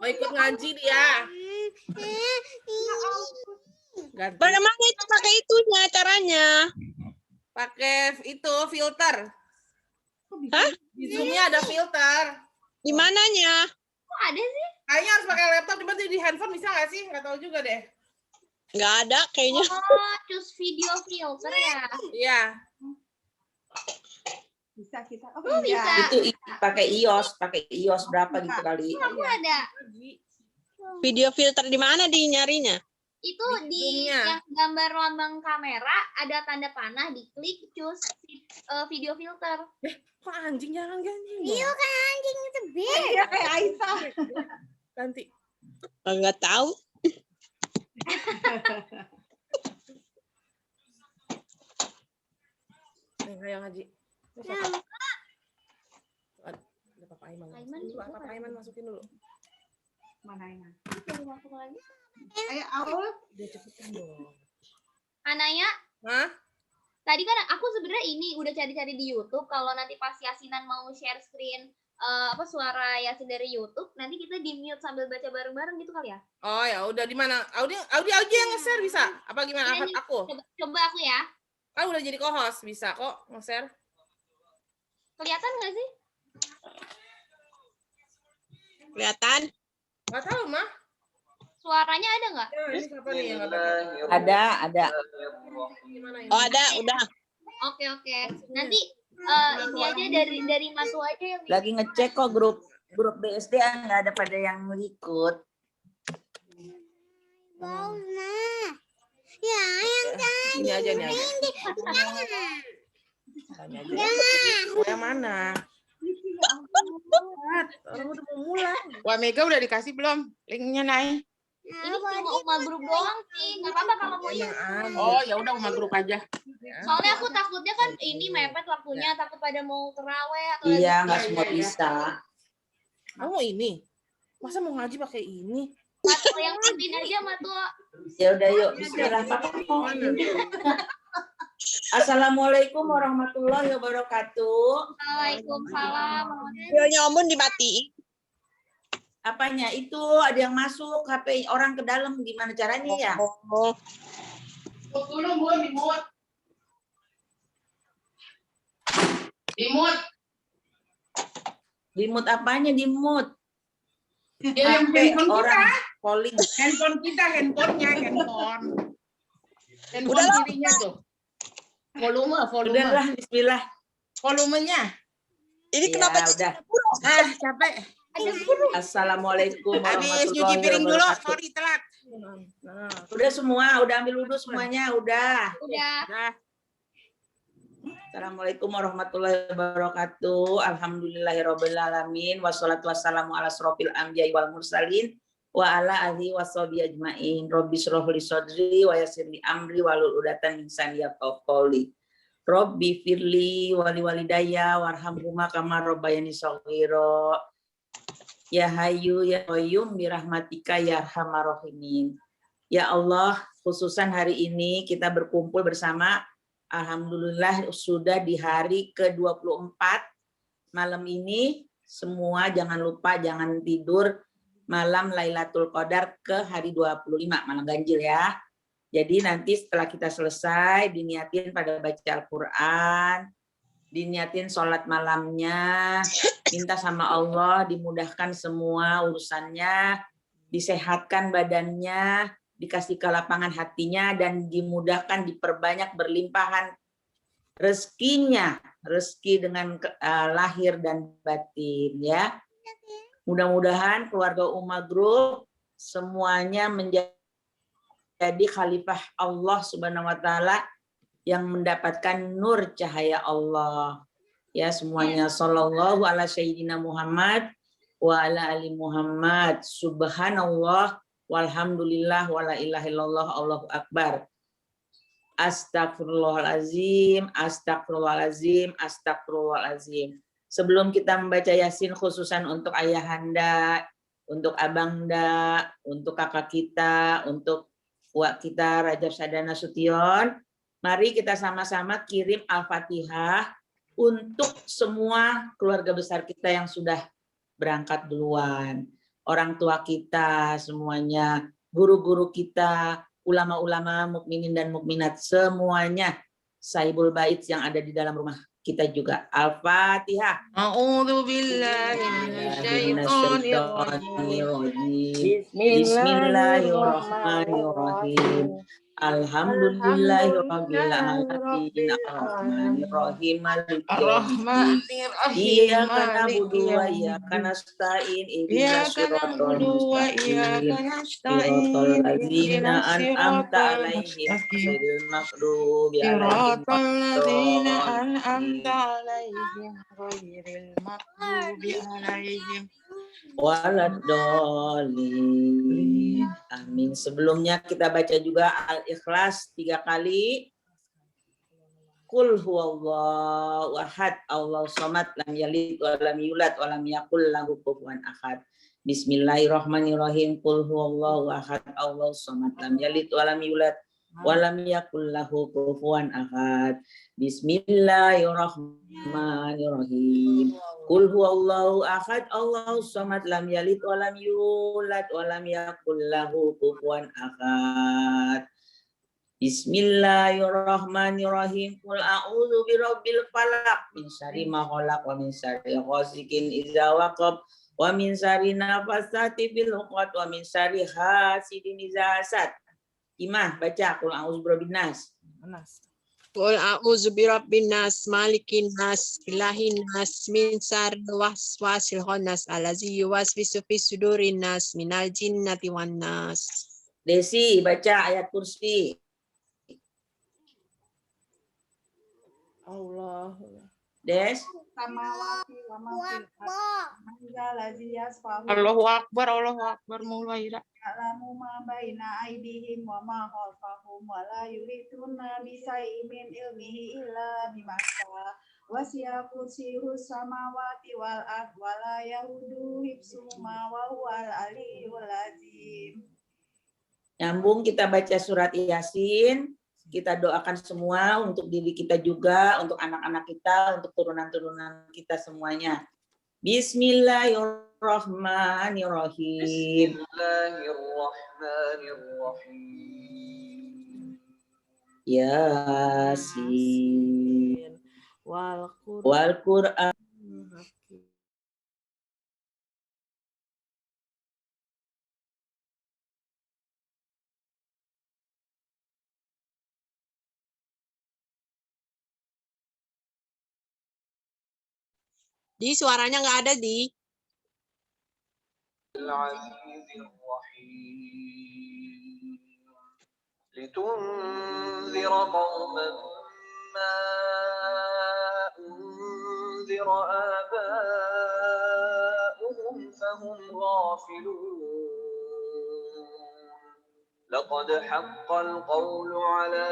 Mau ikut ngaji dia. Ganti. Bagaimana itu pakai itunya caranya? Pakai itu filter. Hah? Di Zoom-nya ada filter. Di mananya? Kok ada sih? Kayaknya harus pakai laptop, coba di handphone bisa nggak sih? Nggak tahu juga deh. Nggak ada kayaknya. Oh, choose video filter ya? Iya. Bisa kita. Oh, bisa. Itu pakai iOS berapa gitu kali. Aku ada. Video filter di mana di nyarinya? Itu di Zoom-nya. yang gambar lambang kamera ada tanda panah, diklik choose video filter. Kok anjing jangan anjing? Iya kan anjing itu Iya kayak Aisyah. Ganti. Nggak tahu. Nih, ayo ngaji. Ada Papa Aiman. Aiman Coba juga Papa kan? Aiman masukin dulu. Mana ini? Belum masuk lagi. Ayo Aul. Dia cepetan dong. Anaya, Hah? tadi kan aku sebenarnya ini udah cari-cari di YouTube. Kalau nanti pas Yasinan mau share screen suara Yasin dari YouTube, nanti kita di mute sambil baca bareng-bareng gitu kali ya? Oh ya udah di mana? Audi aja yang nge-share bisa? Apa gimana? Iya Apa nih, aku? Coba aku ya. Kan udah jadi co-host, bisa kok nge-share. Kelihatan nggak sih? Kelihatan? Nggak tahu mah. Suaranya ada nggak? Ya, ini siapa nih yang nggak pakai? Ada. Gimana ini? Oh ada, udah. Oke. Nanti ini aja dari Matu aja yang Lagi ngecek kok grup BSD nggak ada pada yang ikut. Ya, yang Ini aja nih. Tanya aja. Mau yang mana? Orang udah mau mulai. Wah, Mega udah dikasih belum? Linknya naik. ini cuma Uma grup doang sih. Nggak apa-apa kalau mau Yang ikut. ada. Oh, ya udah Uma grup aja. Soalnya aku takutnya kan ini mepet waktunya, takut pada mau terawih atau Iya, lagi- nggak semua bisa. Kamu mau ini? Masa mau ngaji pakai ini? Matu yang pimpin aja Matu. Ya udah yuk, bismillah Papa. Assalamualaikum warahmatullahi wabarakatuh. Waalaikumsalam. Videonya Omun dimatiin. Apanya itu ada yang masuk HP orang ke dalam gimana caranya ya? Oh, Dulu mau dimut. Dimut. Dimut apanya dimut? Ya, yang HP handphone orang kita. calling. Handphone kita, handphonenya, handphone. Handphone Udahlah. kirinya tuh. Volume. Udahlah, bismillah. Volumenya. ini Ya, kenapa udah. Capek. Assalamualaikum Habis warahmatullahi cuci piring dulu, wabarakatuh. sorry telat. Nah, Udah semua, udah ambil wudhu semuanya, udah. Udah. Nah, Assalamualaikum warahmatullahi wabarakatuh. Alhamdulillahirabbil alamin wassalatu wassalamu ala asrofil anbiya'i wal mursalin wa ala alihi washabihi ajmain. Rabbi shrah li sadri wa yassir li amri wahlul 'uqdatam min lisani yafqahu qawli. Rabbi firli wa liwalidayya warhamhuma kama rabbayani shaghira. Ya Hayyu ya Qayyum bi rahmatika ya arhamar rahimin. Ya Allah, khususan hari ini kita berkumpul bersama. Alhamdulillah sudah di hari ke-24 malam ini. Semua jangan lupa jangan tidur malam Lailatul Qadar ke hari 25 malam ganjil ya. Jadi nanti setelah kita selesai diniatin pada baca Al-Qur'an, diniatin sholat malamnya, minta sama Allah dimudahkan semua urusannya, disehatkan badannya, dikasih kelapangan hatinya, dan dimudahkan diperbanyak berlimpahan rezekinya, rezeki dengan lahir dan batin ya. Mudah-mudahan keluarga Uma Group semuanya menjadi khalifah Allah Subhanahu wa taala yang mendapatkan nur cahaya Allah. Ya semuanya sallallahu ala sayyidina Muhammad wa ala ali Muhammad. Subhanallah walhamdulillah wala ilaha illallah Allahu akbar. Astagfirullahalazim, astagfirullahalazim, astagfirullahalazim. Sebelum kita membaca Yasin khususan untuk ayahanda, untuk abangda, untuk kakak kita, untuk uak kita Rajab Sadana Sution, mari kita sama-sama kirim Al-Fatihah untuk semua keluarga besar kita yang sudah berangkat duluan. orang tua kita semuanya, guru-guru kita, ulama-ulama, mukminin dan mukminat semuanya, sahibul bait yang ada di dalam rumah kita juga. Al-Fatihah. A'udzu billahi minasyaitonir rajim. Bismillahirrahmanirrahim. Alhamdulillahirabbil alamin. Arrahmanirrahim. Maliki yaumiddin. Iyyaka na'budu wa iyyaka nasta'in. Ihdinas siratal mustaqim. Siratal ladzina an'amta 'alaihim ghairil maghdubi 'alaihim waladdallin. Amin. Sebelumnya kita baca juga Al-Ikhlas 3 kali. Qul huwallahu ahad, Allahu samad, lam yalid wa lam yulad wa lam yakul lahu kufuwan ahad. Bismillahirrahmanirrahim. Qul huwallahu ahad, Allahu samad, lam yalid wa lam yulad wa lam yakul lahu kufuwan ahad. Bismillahirrahmanirrahim. Qul huwallahu ahad, Allahu samad, lam yalid wa lam yulad wa lam yakul lahu kufuwan ahad. Bismillahirrahmanirrahim. Qul a'udzu birabbil falaq min syarri ma khalaq wa min syarri ghasikin idza waqab wa min syarri nafasati fil 'uqad wa min syarri hasidin idza hasad. Imah baca qul a'udzu birabbin nas. Qul a'udzu birabbin nas, malikin nas, ilahin nas, min syarril waswasil khannas, allazi yuwaswisu fi sudurin nas, minal jinnati wan nas. Desi baca ayat kursi. Allah. Des. Samawati wa ma fil ardi. Manzalazi yasfahu. Allahu akbar mulai. Ya'lamu ma baina aydihim wa ma khalfahum wa la yuhituna bi syai'in min ilmihi illa bima syaa. Wasi'a kursiyuhu samawati wal ard wa la yahudu hifzuhuma wa huwal aliyyul azim. Nyambung kita baca surat Yasin. Kita doakan semua untuk diri kita juga, untuk anak-anak kita, untuk turunan-turunan kita semuanya. Bismillahirrahmanirrahim. Bismillahirrahmanirrahim. Yasin. Wal Qur'an. Di suaranya nggak ada di. لتنذر قوما ما أنذر آباؤهم فهم غافلون لقد حق القول على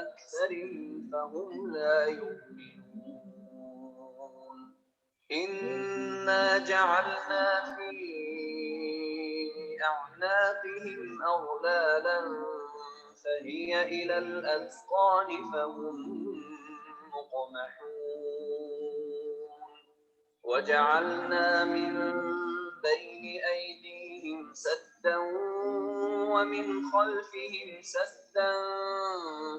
أكثرهم فهم لا يؤمنون إنا جعلنا في أعناقهم أغلالا فهي إلى الأذقان فهم مقمحون وجعلنا من بين أيديهم سدا ومن خلفهم سدا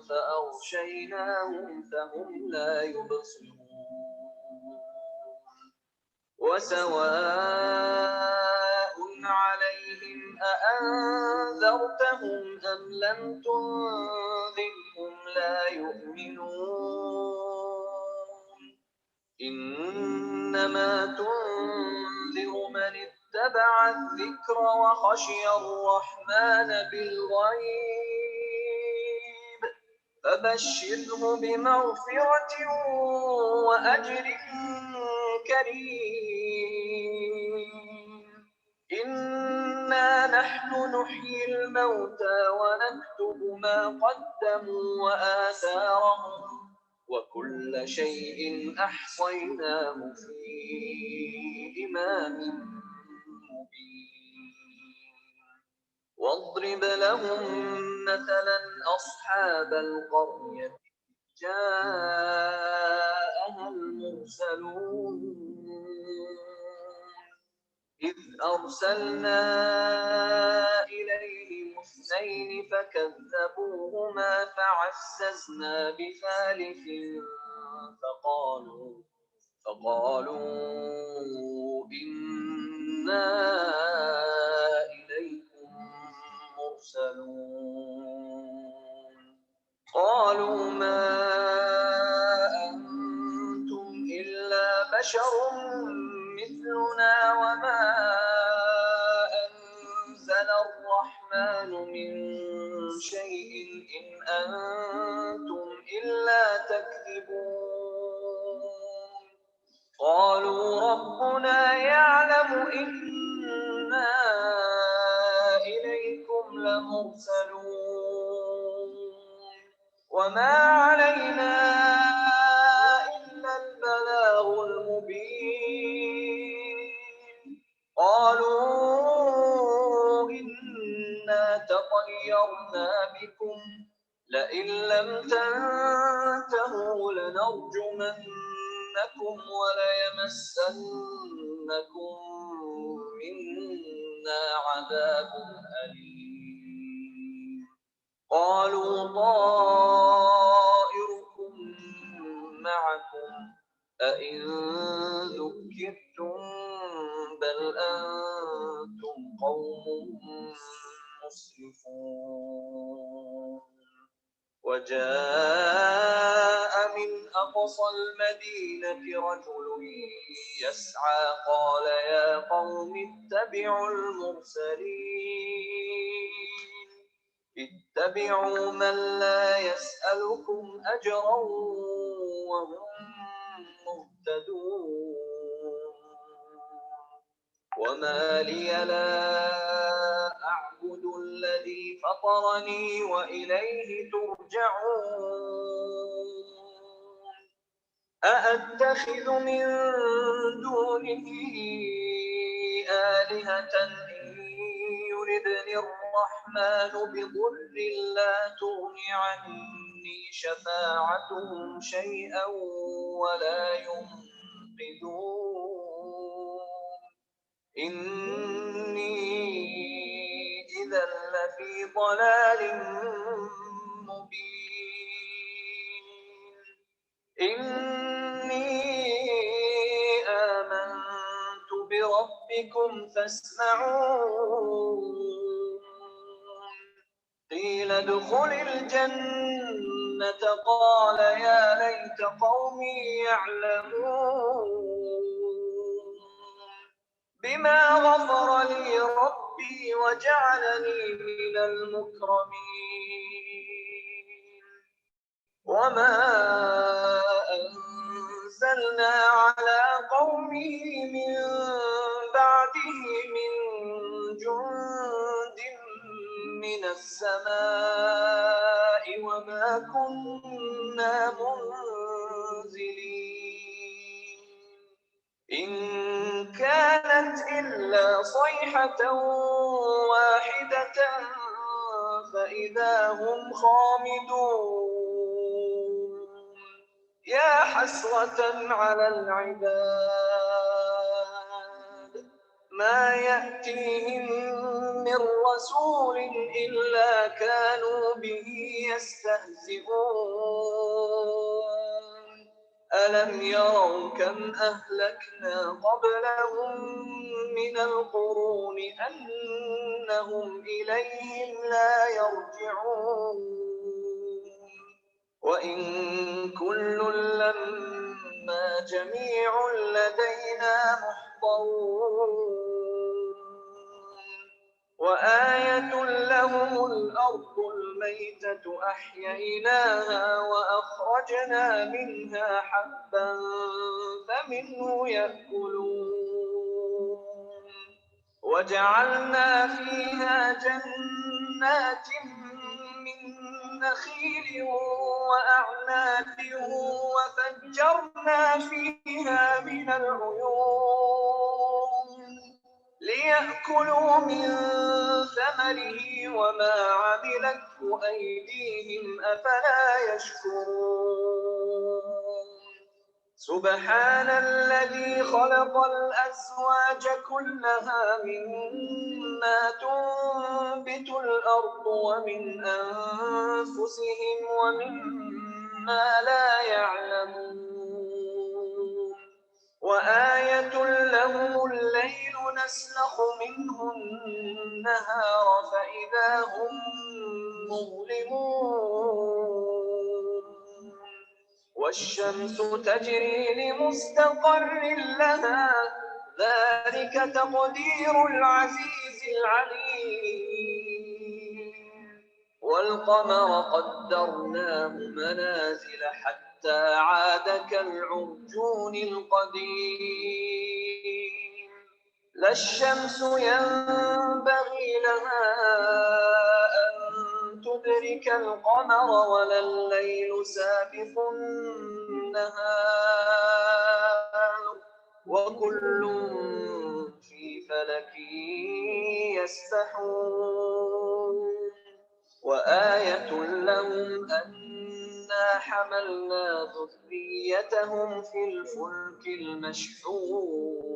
فأغشيناهم فهم لا يبصرون وسواء عليهم أأنذرتهم أم لم تنذرهم لا يؤمنون إنما تنذر من اتبع الذكر وخشي الرحمن بالغيب فبشره بمغفرة وأجر كريم إنا نحن نحيي الموتى ونكتب ما قدموا وآثارهم وكل شيء أحصيناه في إمام مبين واضرب لهم مثلا أصحاب القرية جاءها المرسلون إذ إذ أرسلنا إليهم اثنين فكذبوهما فعززنا بثالث فقالوا إنا إليكم مرسلون قالوا ما أنتم إلا بشر مثلنا وما أنزل الرحمن من شيء إن أنتم إلا تكذبون قالوا ربنا يعلم إنا إليكم لمرسلون وما علينا إلا البلاغ المبين قالوا إنا تطيرنا بكم لئن لم تنتهوا لنرجمنكم وليمسنكم منا عذاب أليم قالوا طائركم معكم أئن ذكرتم بل أنتم قوم مسرفون وجاء من أقصى المدينة رجل يسعى قال يا قوم اتبعوا المرسلين اتبعوا من لا يسألكم أجرا وهم مهتدون وما لي لا أعبد الذي فطرني وإليه ترجعون أأتخذ من دونه آلهة إن يردني الرحمن بضر لا تغن عني شفاعتهم شيئا ولا ينقذون إني إذا لفي ضلال مبين إني آمنت بربكم فاسمعون قيل ادخل الجنة قال يا ليت قومي يعلمون بما غفر لي ربي وجعلني من المكرمين وما أنزلنا على قومه من بعده من جند من السماء وما كنا منزلين إن كانت إلا صيحة واحدة فإذا هم خامدون يا حسرة على العباد ما يأتيهم من رسول إلا كانوا به يستهزئون ألم يروا كم أهلكنا قبلهم من القرون أنهم إليهم لا يرجعون وإن كل لما جميع لدينا محضرون وآية لهم الأرض الميتة أحييناها وأخرجنا منها حبا فمنه يأكلون وجعلنا فيها جنات من نخيل وأعناب وفجرنا فيها من العيون ليأكلوا من ثمره وما عملته أيديهم أفلا يشكرون سبحان الذي خلق الأزواج كلها مما تنبت الأرض ومن أنفسهم ومما لا يعلمون وآية لهم الليل نسلخ منه النهار فإذا هم مظلمون والشمس تجري لمستقر لها ذلك تقدير العزيز العليم والقمر قدرناه منازل حتى عاد كالعرجون القديم لا الشمس ينبغي لها أن تدرك القمر ولا الليل سابق النهار وكل في فلك يسبحون وآية لهم أنا حملنا ذريتهم في الفلك المشحون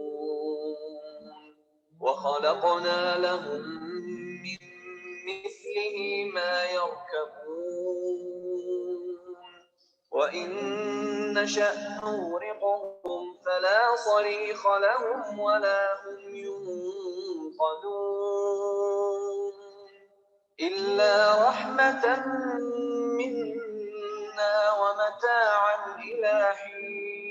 وخلقنا لهم من مثله ما يركبون وإن نشأ نغرقهم فلا صريخ لهم ولا هم ينقذون إلا رحمة منا ومتاعا إلى حين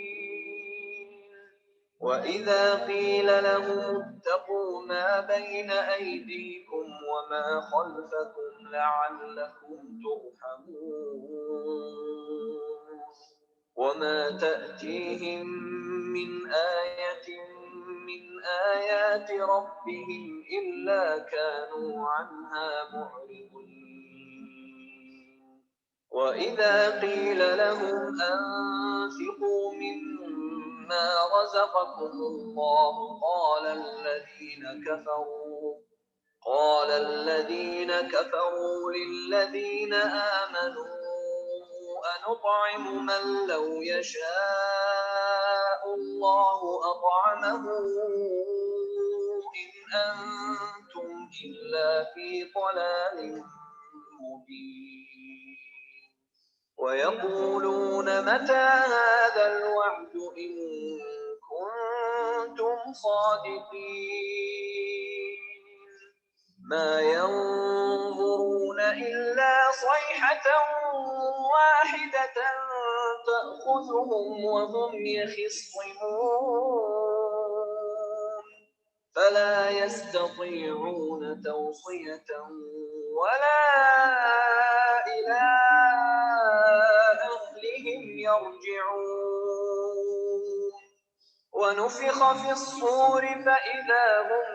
وإذا قيل لهم اتقوا ما بين أيديكم وما خلفكم لعلكم ترحمون وما تأتيهم من آية من آيات ربهم إلا كانوا عنها معرضين وإذا قيل لهم أنفقوا مما رزقكم الله قال الذين كفروا للذين آمنوا أنطعم من لو يشاء الله أطعمه إن أنتم إلا في ضلال مبين ويقولون متى هذا الوعد إن كنتم صادقين ما ينظرون إلا صيحة واحدة تأخذهم وهم يخصمون فلا يستطيعون توصية ولا إلى أهلهم يرجعون ونفخ في الصور فإذا هم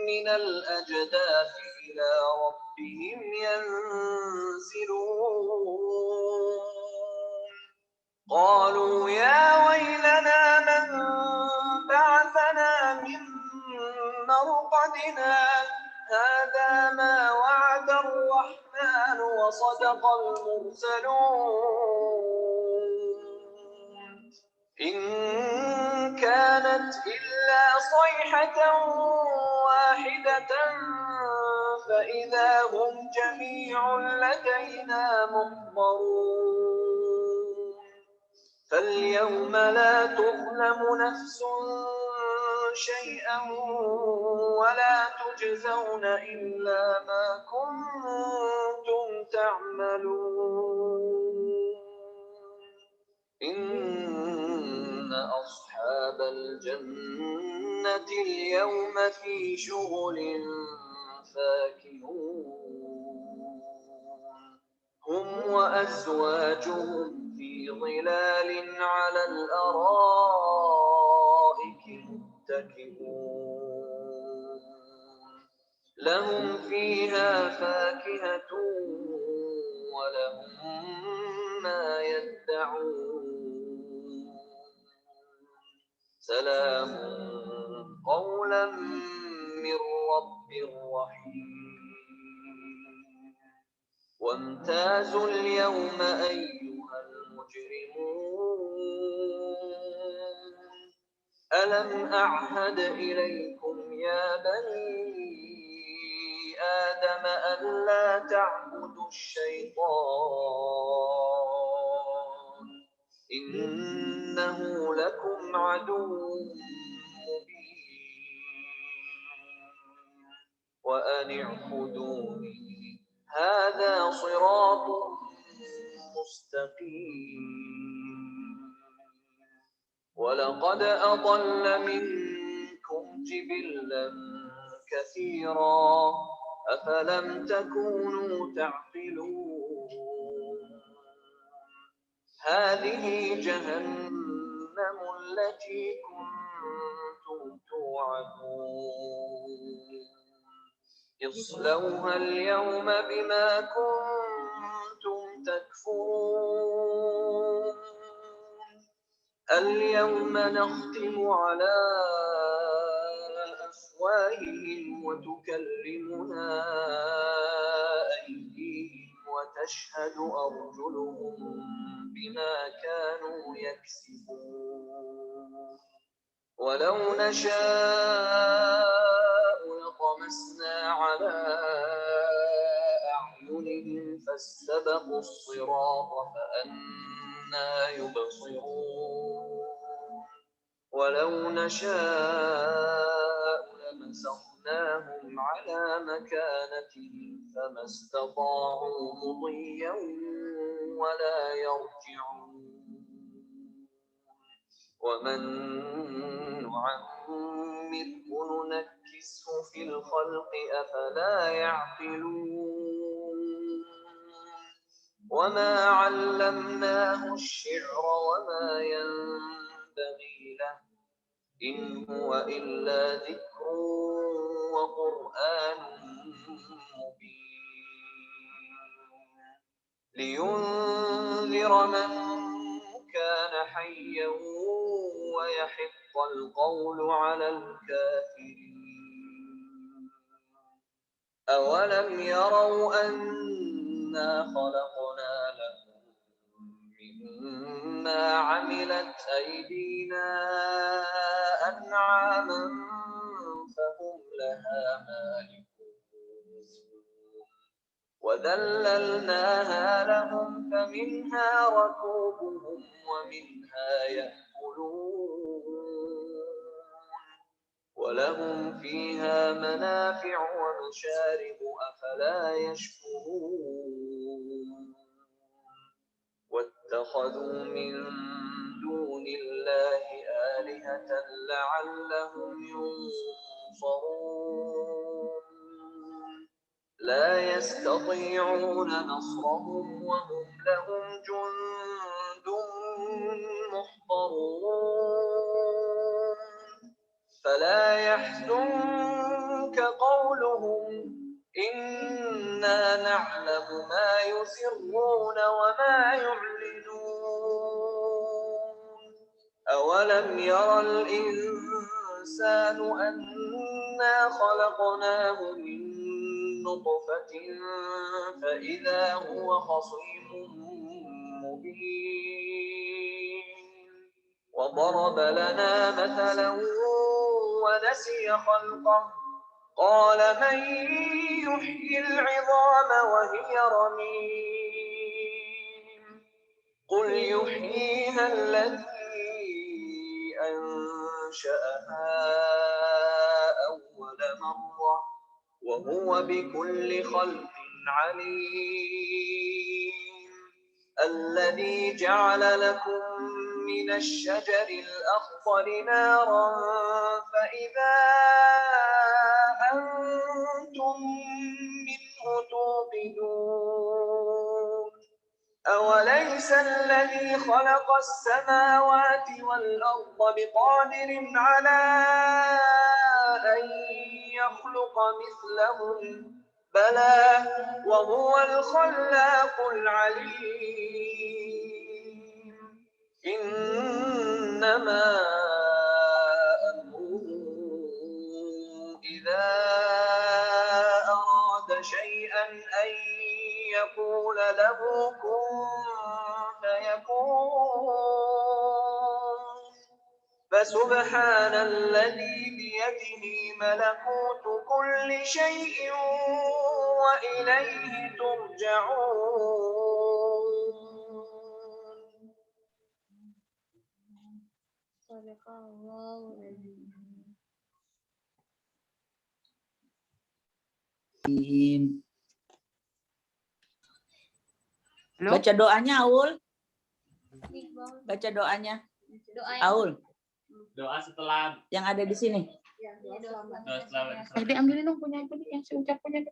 من الأجداث إلى ربهم ينزلون قالوا يا ويلنا من بعثنا من مرقدنا هذا ما وعد الرحمن وصدق المرسلون إن كانت إلا صيحة واحدة فإذا هم جميع لدينا محضرون فاليوم لا تظلم نفس شيئا ولا تجزون إلا ما كنتم تعملون إن أصحاب الجنة اليوم في شغل فاكهون هم وأزواجهم في ظلال على الأرائك متكئون لهم فيها فاكهة ولهم ما يدعون سلام قولا من رب رحيم وامتازوا اليوم أيها المجرمون ألم أعهد إليكم يا بني آدم ألا تعبدوا الشيطان إنه لكم عدو مبين وأن اعبدوني هذا صراط مستقيم ولقد أضل منكم جبلا كثيرا أفلم تكونوا تعقلون هذه جهنم التي كنتم توعدون اصلوها اليوم بما كنتم تكفرون اليوم نختم على أفواههم وتكلمنا أيديهم وتشهد أرجلهم بما كانوا يكسبون ولو نشاء لطمسنا على أعينهم فاستبقوا الصراط فأنى يبصرون ولو نشاء لمسخناهم على مكانتهم فما استطاعوا مضيا ولا يرجعون ومن نعمره ننكسه في الخلق أفلا يعقلون وما علمناه الشعر وما ينبغي له إن هو إلا ذكر وقرآن مبين لينذر من كان حيا ويحق القول على الكافرين أولم يروا أنا خلقنا لهم مما عملت أيدينا أنعاما فهم لها مالكون وذللناها لهم فمنها ركوبهم ومنها يأكلون ولهم فيها منافع ومشارب أفلا يشكرون واتخذوا من دون الله آلهة لعلهم ينصرون لا يستطيعون نصرهم وهم لهم جند محضرون فلا يحزنك قولهم إنا نعلم ما يسرون وما يعلنون أولم يرى الإنسان أنا خلقناه من نطفة فإذا هو خصيم مبين وضرب لنا مثلا ونسي خلقه قال من يحيي العظام وهي رميم قل يحييها الذي أنشأها أول مرة وهو بكل خلق عليم الذي جعل لكم من الشجر الأخضر نارا فإذا أنتم منه توقدون أوليس الذي خلق السماوات والأرض بقادر على أن يخلق مثلهم بلى وهو الخلاق العليم إنما أمره إذا أراد شيئا أن يقول له كن فيكون فسبحان الذي بيده ملكوت كل شيء وإليه ترجعون. Baca doanya, Aul. Baca doanya, Aul. Doa setelah Yang ada di sini. doa setelah Tadi ambilin dong punya aku nih, yang si ucap punya.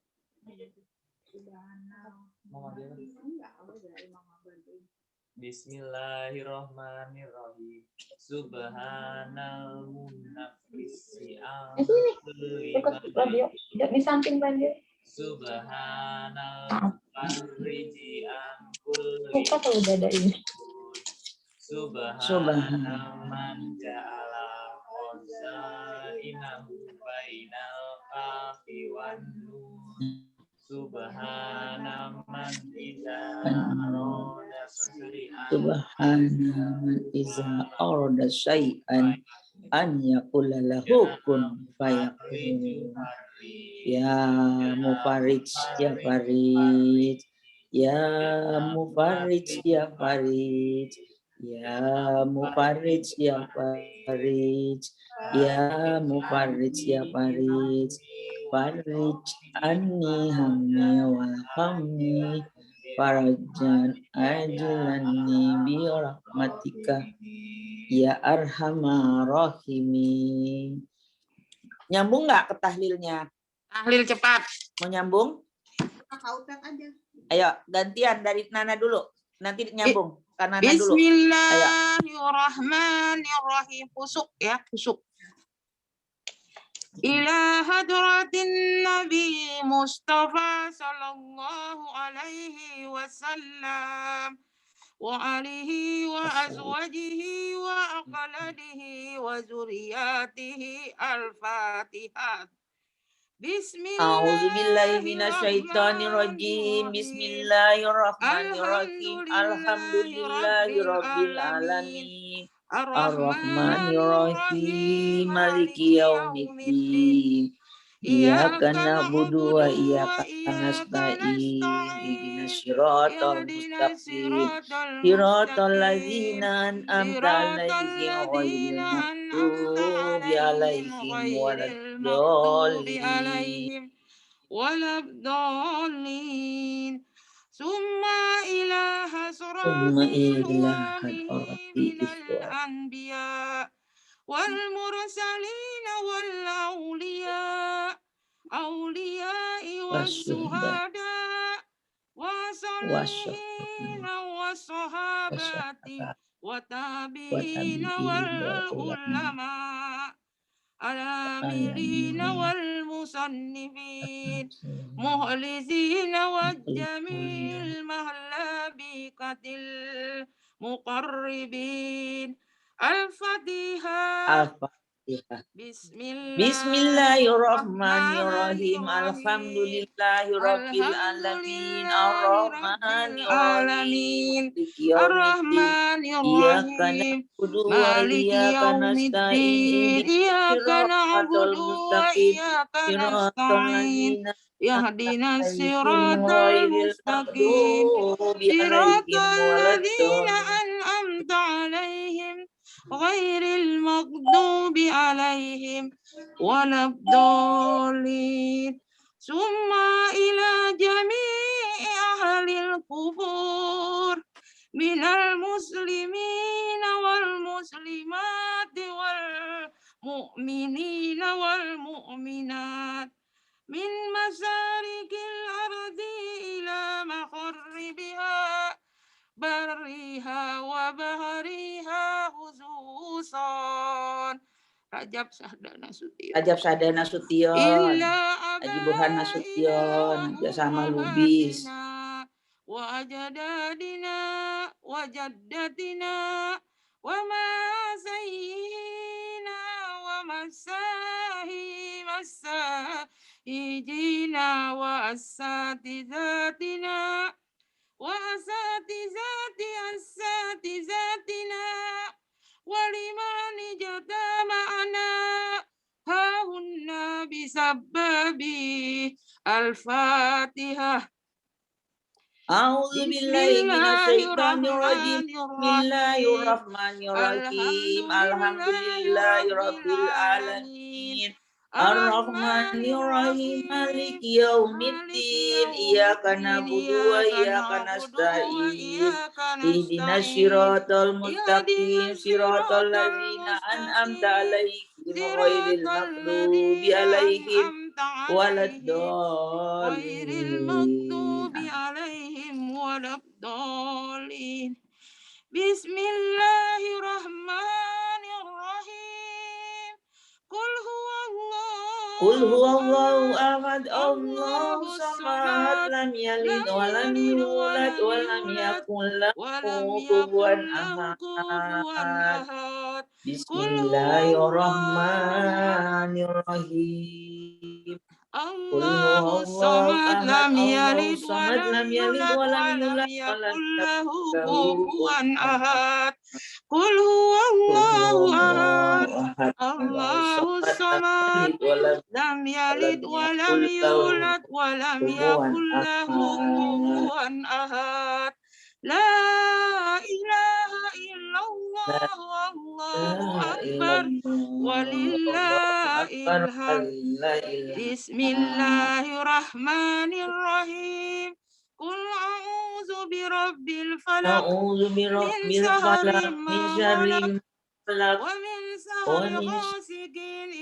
Bismillahirrahmanirrahim. Subhanal munaffisi Dekat radio, di samping radio. Subhanal fariji an kulli Buka kalau udah ada ini. Subhanal man ja'ala qazainahu bainal kafi wan nun. Subhanal man idza arada syai'an Subhana man iza arada syai'an an yaqula lahu kun fayakun. Ya Mufarij, ya Farij, ya Mufarij, ya Farij, ya Mufarij, ya Farij, ya Mufarij, ya Farij, Farij anni hamni wal hamni, farajan ajlanni bi rahmatika ya arhamar rahimin. Nyambung nggak ke tahlilnya? Tahlil cepat. Mau nyambung? Ayo, gantian dari Nana dulu. Nanti nyambung ke Nana dulu. Bismillahirrahmanirrahim. Pusuk ya, pusuk. Ila hadratin Nabi Mustafa sallallahu alaihi wasallam wa alihi wa azwajihi wa aqladihi wa zuriyatihi al-Fatihah. A'udzubillahi minasyaitonirrajim. Bismillahirrahmanirrahim. Alhamdulillahirabbil alamin. Ar-Rahmanir-Rahim. Maliki yaumiddin. Iyyaka na'budu wa iyyaka nasta'in. Ihdinas siratal mustaqim. Siratal ladzina an'amta 'alaihim ghairil maghdubi 'alaihim waladdallin. Summa ila Summa hasratil ila walihi hadrati minal anbiya wal mursalin wal awliya was suhada wasalihin wassahabati wa tabi'in wal ulama al-amilin wal musannifin muhlisin wa jamil mahlabikatil muqarribin. Al-Fatihah. Bismillahirrahmanirrahim. Alhamdulillahirabbil alamin. Ar-Rahmanir-Rahim. Ar-Rahmanir-Rahim. Maliki yaumiddin. Iyyaka na'budu wa iyyaka nasta'in. Yahdinas siratal mustaqim. Siratal ladzina an'amta 'alaihim ghairil maghdubi 'alaihim waladdallin. Summa ila jami'i ahlil kubur minal muslimina wal muslimati wal mu'minina wal mu'minat min masarikil ardi ila maqarribiha barriha wa bahriha khususan. Rajab Sadana Sution. Rajab Sadana Sution. Haji Burhan Nasution sama Lubis. Wa ajdadina wa jaddatina wa ma sayyina wa masahijina wa asatizatina wa asatizatina ولمن اجتمعنا هاهنا بسبب الفاتحة. أعوذ بسم بالله من الله الشيطان الرجيم. الرحمن بسم الله الرحيم. الرحمن الرحيم. الحمد لله لله رب رب العالمين. العالمين. الرحمن الرحمن الرحيم الرحيم. مالك يوم مالك الدين. يوم إياك الدين. نعبد إياك وإياك نعبد نستعين. وإياك اهدنا نستعين. الصراط اهدنا المستقيم صراط الصراط الذين أنعمت المستقيم عليهم غير صراط المغضوب الذين عليهم أنعمت ولا عليهم غير الضالين. المغضوب عليهم ولا الضالين. بسم الله الرحمن الرحيم. قل هو قل هو الله الله أحد أحد الله الله الصمد الصمد لم يلد لم ولم يلد يولد ولم ولم يولد يكن له ولم كفوا يكن له كفوا أحد. أحد. بسم قل هو الله الله الرحمن الرحيم. قل الله هو الله الصمد أحد لم الله يلد الصمد ولم لم يلد يولد ولم ولم يولد ولم يكن له يكن له كفوا كفوا أحد. قل هو قل الله هو أحد الله أحد الله الله الصمد لم الصمد يلد ولم لم يلد ولم يكن له يولد ولم كفوا يكن له أحد. كفوا أحد. لا إله إلا الله والله أكبر ولله الحمد. بسم الله الرحمن الرحيم. قل أعوذ برب الفلق أعوذ من برب شر الفلق ما من شر خلق ما خلق ومن سهر ومن غاسق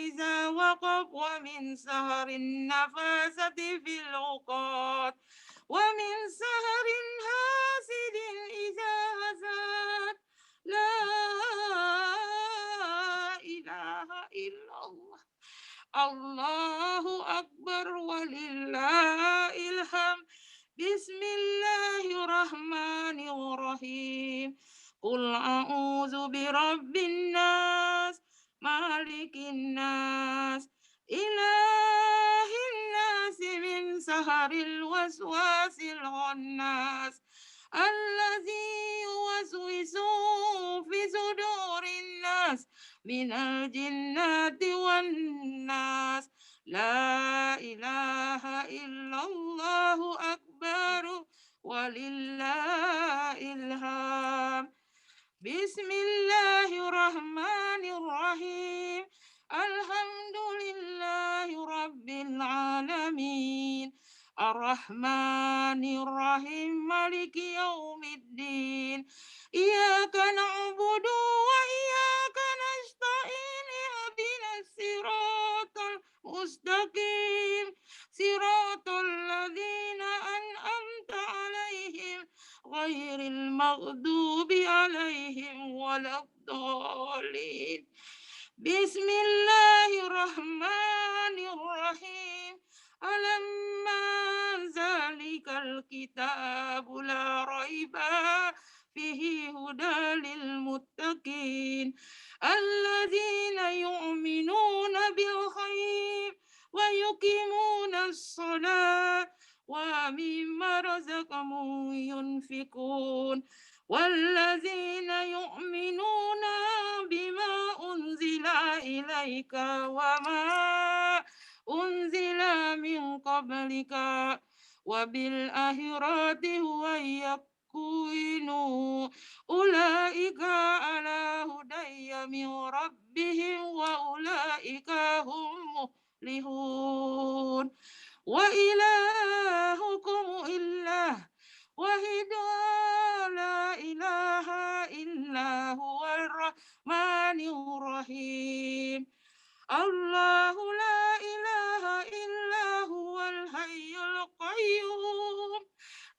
إذا وقب ومن سهر النفاسة في العقاد ومن سهر حاسد إذا حسد. لا إله إلا الله الله أكبر ولله الحمد. بسم الله الرحمن الرحيم. قل أعوذ برب الناس مالك الناس إله الناس من سهر الوسواس الخناس الذي يوسوس في صدور الناس من الجنة والناس. لا إله إلا الله أكبر ولله الحمد. بسم الله الرحمن الرحيم. الحمد لله رب العالمين الرحمن الرحيم مالك يوم الدين. إياك نعبد وإياك نستعين اهدنا الصراط المستقيم صراط الذين أنعمت عليهم غير المغضوب عليهم ولا الضالين. بسم الله الرحمن الرحيم. ألما ذلك الكتاب لا ريب فيه هدى للمتقين الذين يؤمنون بالغيب ويقيمون الصلاة ومما رزقهم ينفقون والذين يؤمنون بما أنزل إليك وما أنزل من قبلك وبالآخرة هم يقينون أولئك على هدى من ربهم وأولئك هم مفلحون. وإلهكم إله واحد لا إله إلا هو الرحمن الرحيم. الله لا إله إلا هو الحي القيوم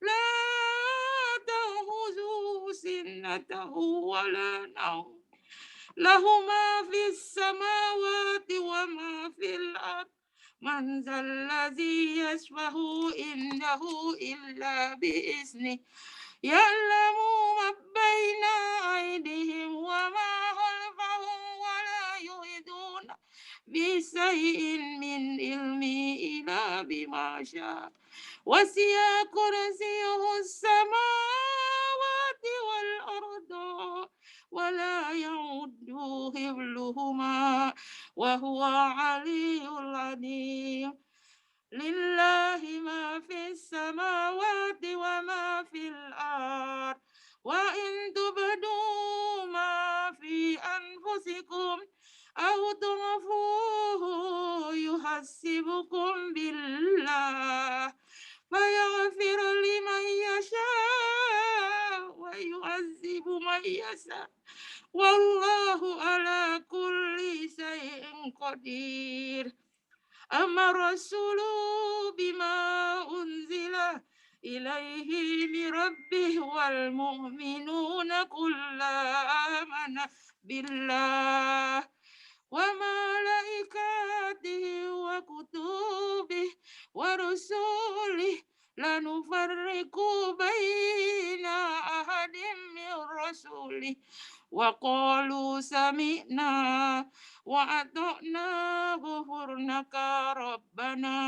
لا تأخذه سنة ولا نوم له ما في السماوات وما في الأرض. من ذا الذي يشفع عنده إلا بإذنه يعلم ما بين أيديهم وما خلفهم ولا يحيطون بشيء من علمه إلا بما شاء وسع كرسيه السماوات والأرض ولا يعود حفظهما وهو العلي العظيم لله ما في السماوات وما في الأرض وإن تبدوا ما في أنفسكم أو تخفوه يحسبكم بالله فيغفر لمن يشاء ويعذب من يشاء والله على كل شيء قدير أما الرسول بما أنزل إليه من ربه والمؤمنون كل آمن بالله وملائكته وكتبه ورسله لا نفرق بين أحد من رسله وقالوا سمعنا وأطعنا غفرانك ربنا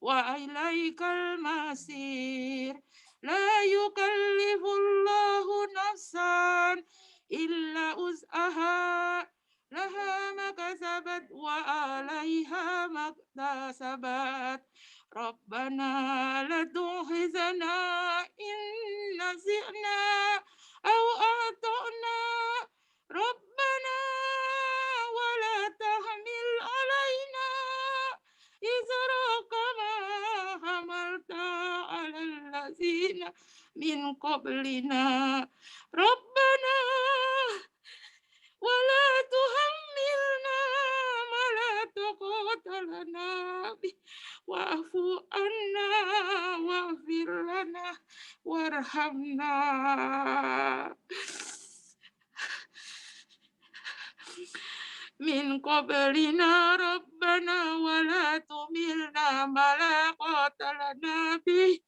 وإليك المصير لا يكلف الله نفسا إلا وسعها لها ما كسبت وعليها ما اكتسبت ربنا لا تؤاخذنا إن نسينا أو أخطأنا ربنا ولا تحمل علينا إصرا كما حملت على الذين من قبلنا ربنا ولا تحملنا ما لا طاقة لنا به واعف عنا واغفر لنا وارحمنا من قبلنا ربنا ولا تحملنا ما لا طاقة لنا به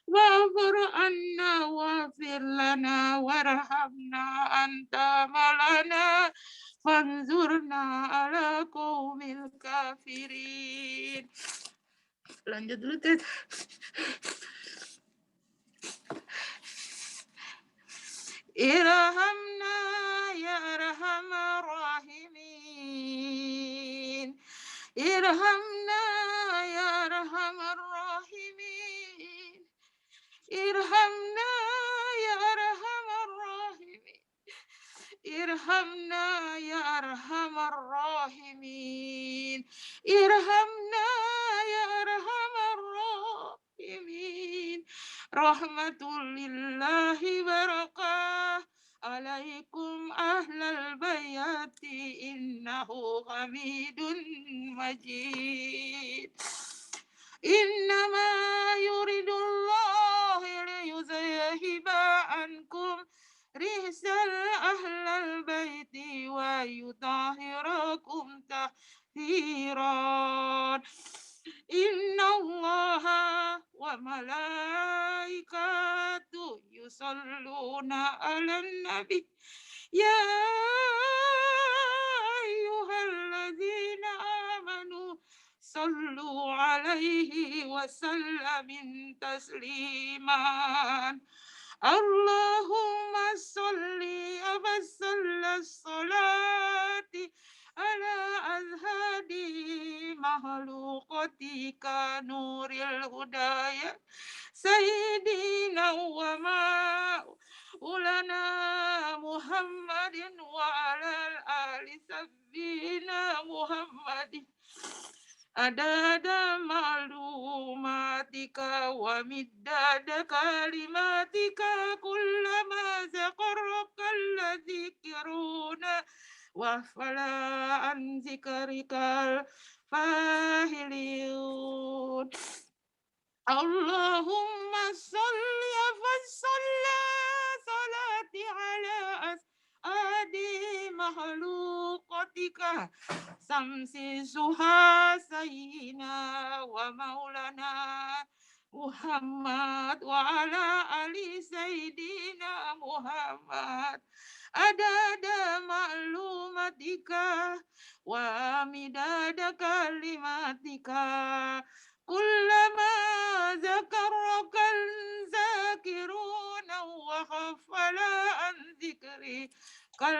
واعف عنا واغفر لنا وارحمنا أنت مولانا فانظرنا على قوم الكافرين. Lanjut dulu, Ted. Irhamna ya arhamar rahimin. Irhamna ya arhamar rahimin. Irhamna ya arhamar rahimin. Irhamna ya arhamar rahimin. Irhamna ya arhamar rahimin. Rahmatul lillahi barakah alaikum ahlal bayati innahu hamidun majid. Innama yuridullahu liyuzhiba ankum risal ahlal baiti wa yutahhirakum tahhiran. Inna allaha wa malaikatu yusalluna ala nabi ya ayyuhalladzina amanu sallu alaihi wa sallamin tasliman. Allahumma salli afsallas salati ala azhadi makhluqatika nuril hudaya sayyidina wa maulana Muhammadin wa ala ali sabbina Muhammadin adada ma'lumatika wa middada kalimatika kullama zakaraka alladzikiruna wa fala an zikrikal fahilun. Allahumma salli wa salati ala as'adi makhluqatika samsi suha sayyidina wa maulana Muhammad wa ala ali sayyidina Muhammad adada ma'lumatika wa midada kalimatika kullama zakarokal zakiruna wa khafala an zikri kal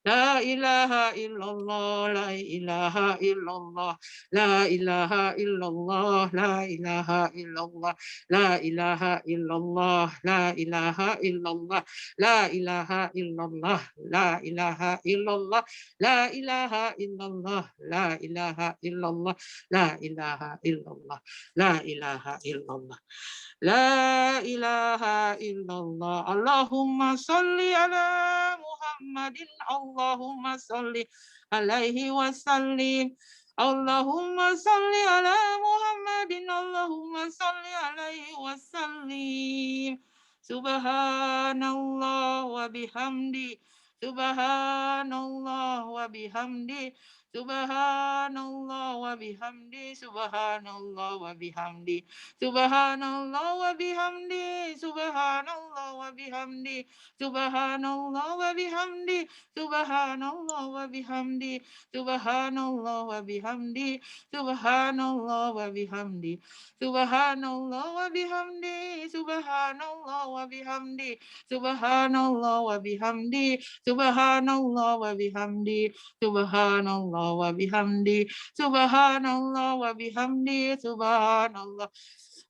La ilaha illallah, la ilaha illallah, la ilaha illallah, la ilaha illallah, la ilaha illallah, la ilaha illallah, la ilaha illallah, la ilaha illallah, la ilaha illallah, la ilaha illallah, la ilaha illallah, la ilaha illallah. La ilaha illallah. Allahumma salli ala Muhammadin. Allahumma salli alaihi wasallim. Allahumma salli ala Muhammadin. Allahumma salli alaihi wasallim. Subhanallah wa bihamdi. Subhanallah wa bihamdi. Subhanallah wa bihamdi. Subhanallah wa bihamdi. Subhanallah wa bihamdi, subhanallah wa bihamdi, subhanallah wa bihamdi, subhanallah wa bihamdi, subhanallah wa bihamdi, subhanallah wa bihamdi, subhanallah wa bihamdi, subhanallah wa bihamdi, subhanallah wa bihamdi, subhanallah wa bihamdi, subhanallah wa bihamdi, subhanallah wa bihamdi, subhanallah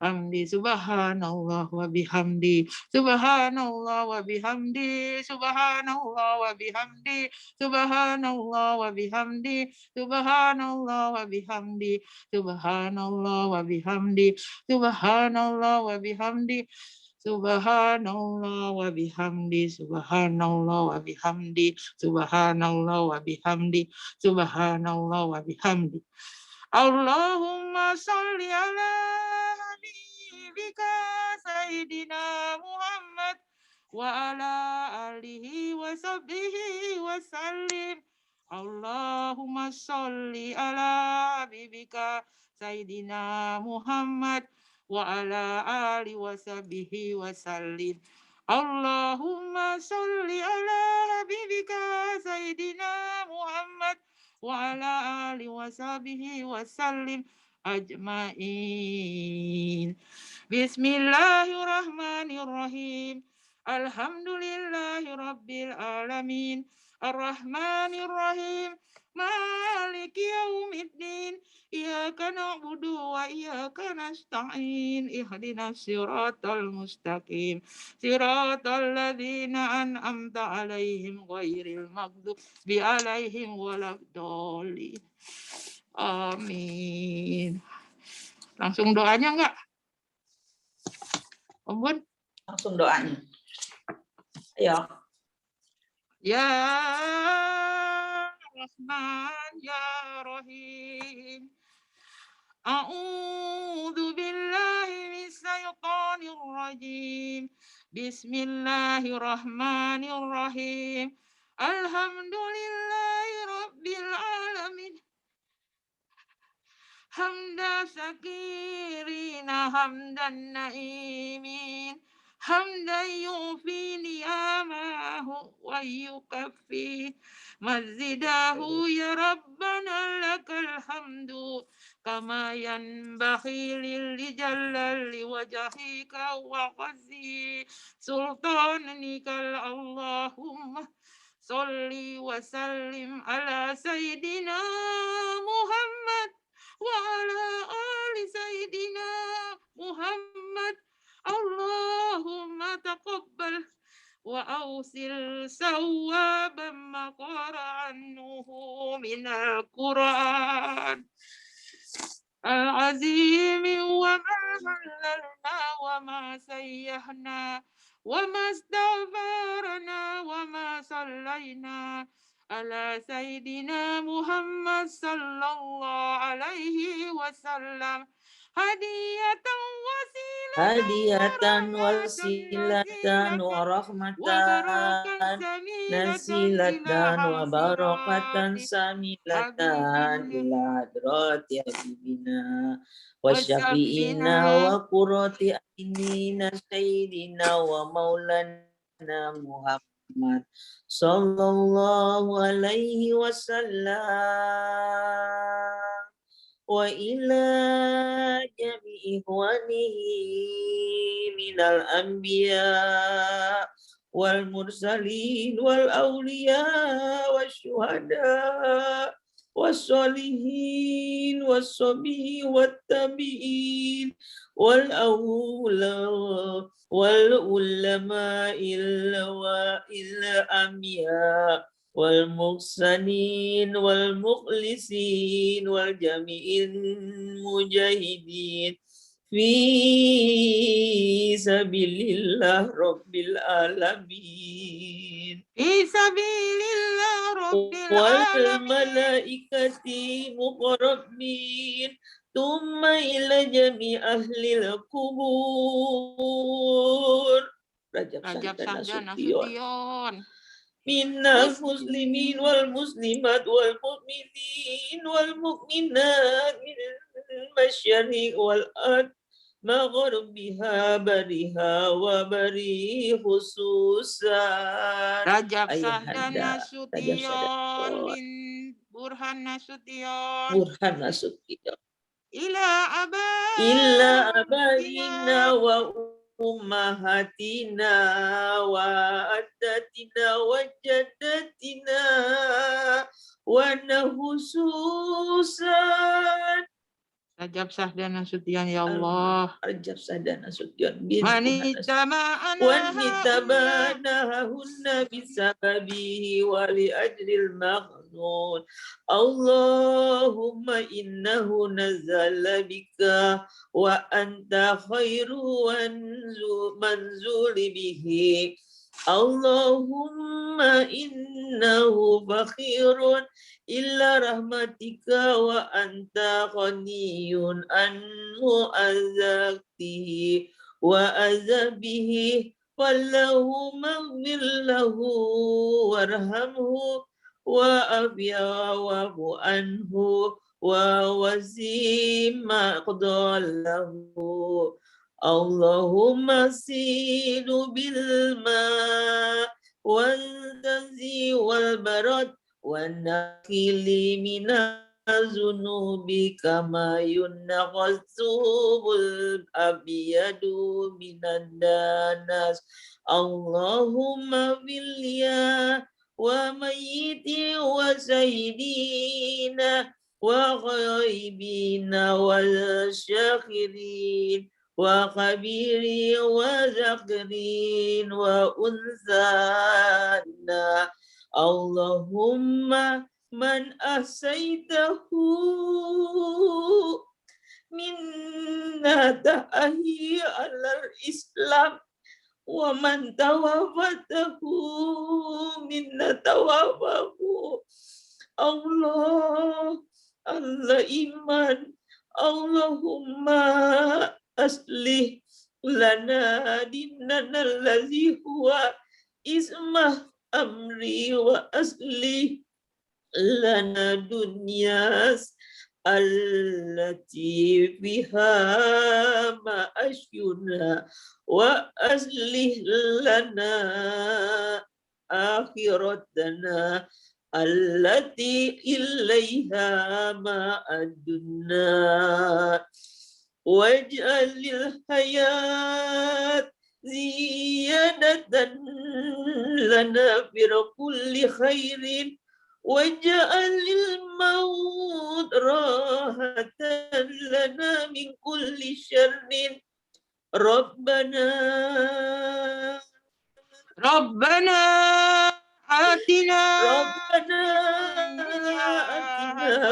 Hamdi subhanallah wa bihamdi subhanallah wa bihamdi subhanallah wa bihamdi subhanallah wa bihamdi subhanallah wa bihamdi subhanallah wa bihamdi subhanallah wa bihamdi subhanallah wa bihamdi subhanallah wa bihamdi subhanallah wa bihamdi subhanallah wa bihamdi Allahumma salli ala habibika Sayyidina Muhammad wa ala alihi wa sahbihi wa sallim. Allahumma salli ala habibika Sayyidina Muhammad wa ala alihi wa sahbihi wa sallim. Allahumma salli ala habibika Sayyidina Muhammad wa ala alihi wa sahbihi wa sallim ajmain. Bismillahirrahmanirrahim. Alhamdulillahi rabbil alamin. Ar-Rahmanir-Rahim. Maliki yaumiddin. Iyyaka na'budu wa iyyaka nasta'in. Ihdinas siratal mustaqim. Siratal ladzina an'amta 'alaihim ghairil maghdubi 'alaihim waladdallin. Amin. Langsung doanya enggak? Om Bun? Langsung doanya. Ayo. Ya Rahman ya Rahim. A'udzu billahi minasyaitonir rajim. Bismillahirrahmanirrahim. Alhamdulillahi rabbil alamin. Hamda syakirina hamdan naimin. Hamdan yufi ni'amahu wa yukaffi mazidahu ya Rabbana lakal hamdu kama yanbaghi lil jalali wajhika wa qazi sultanika Allahumma salli wa sallim ala sayyidina Muhammad wa ala ali sayyidina Muhammad. Allahumma taqabbal wa awsil sawaban ma qara'annuhu minal Qur'an al-azim wa ma halalna wa ma sayyahna wa ma astaghfarna wa ma sallayna ala sayyidina Muhammad sallallahu alaihi wasallam hadiyatan wasilatan wa rahmatan nasilatan wa barakatan samilatan ila hadrati habibina wa syafi'ina wa qurrati a'yunina sayyidina wa maulana Muhammad sallallahu alaihi wasallam wa ila jami'i ikhwanihi minal anbiya والمرسلين والأولياء والشهداء والصالحين والصبي والتابعين والعلماء الأنبياء والمحسنين والمخلصين والجميع المجاهدين في سبيل الله رب العالمين في سبيل الله رب العالمين والملائكة مقربين ثم إلى جميع أهل القبور Rajab Sahdan Nasution من المسلمين والمسلمات والمؤمنين والمؤمنات من المشرق والأرض مغربها برها وبري خصوصا Rajab Ayah Sahdan Anda, Nasution bin Burhan Nasution Burhan Nasution ila abaina wa ummahatina wa addatina wa jaddatina wa nahususan Rajab Sahdan Nasution ya Allah Rajab Sahdan Nasution wanitabana bisababihi wa li ajril maghnun Allahumma innahu nazala bika wa anta khairu manzuli bihi Allahumma innahu fakhirun illa rahmatika wa anta ghaniyun anhu azaktihi wa azabihi wallahu maghfir lahu warhamhu wa afiyahu anhu wa wazima qadalahu Allahumma sidu bil ma wal tazi wal barad wan nakili minazunubi kama yunnaqasubul abiyadu minan danas Allahumma bilya wa mayyiti wa sayyidina wa ghaibina wal syakhirin wa khabiri wa zakirin wa unsana Allahumma man ahsaitahu minna ta'ahi alal Islam wa man tawafatahu minna tawafahu Allah iman Allahumma aslih lana dinana allazi huwa ismah amri wa aslih lana dunyas allati biha ma'asyuna wa aslih lana akhiratana allati ilaiha ma'aduna waj'alil hayat ziyadatan lana fi kulli khairin waj'alil maut rahatan lana min kulli syarrin Rabbana atina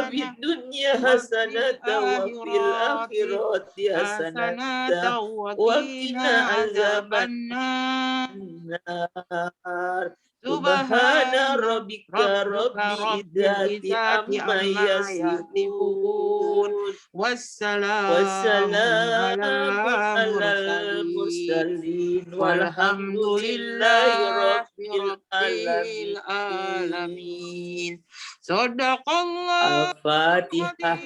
fid dunya hasanatan wa fil akhirati hasanatan wa qina azabannar Subhana rabbika rabbil izzati amma yasifun wassalamu alal mursalin walhamdulillahi rabbil alamin. Sadaqallah Al-Fatihah.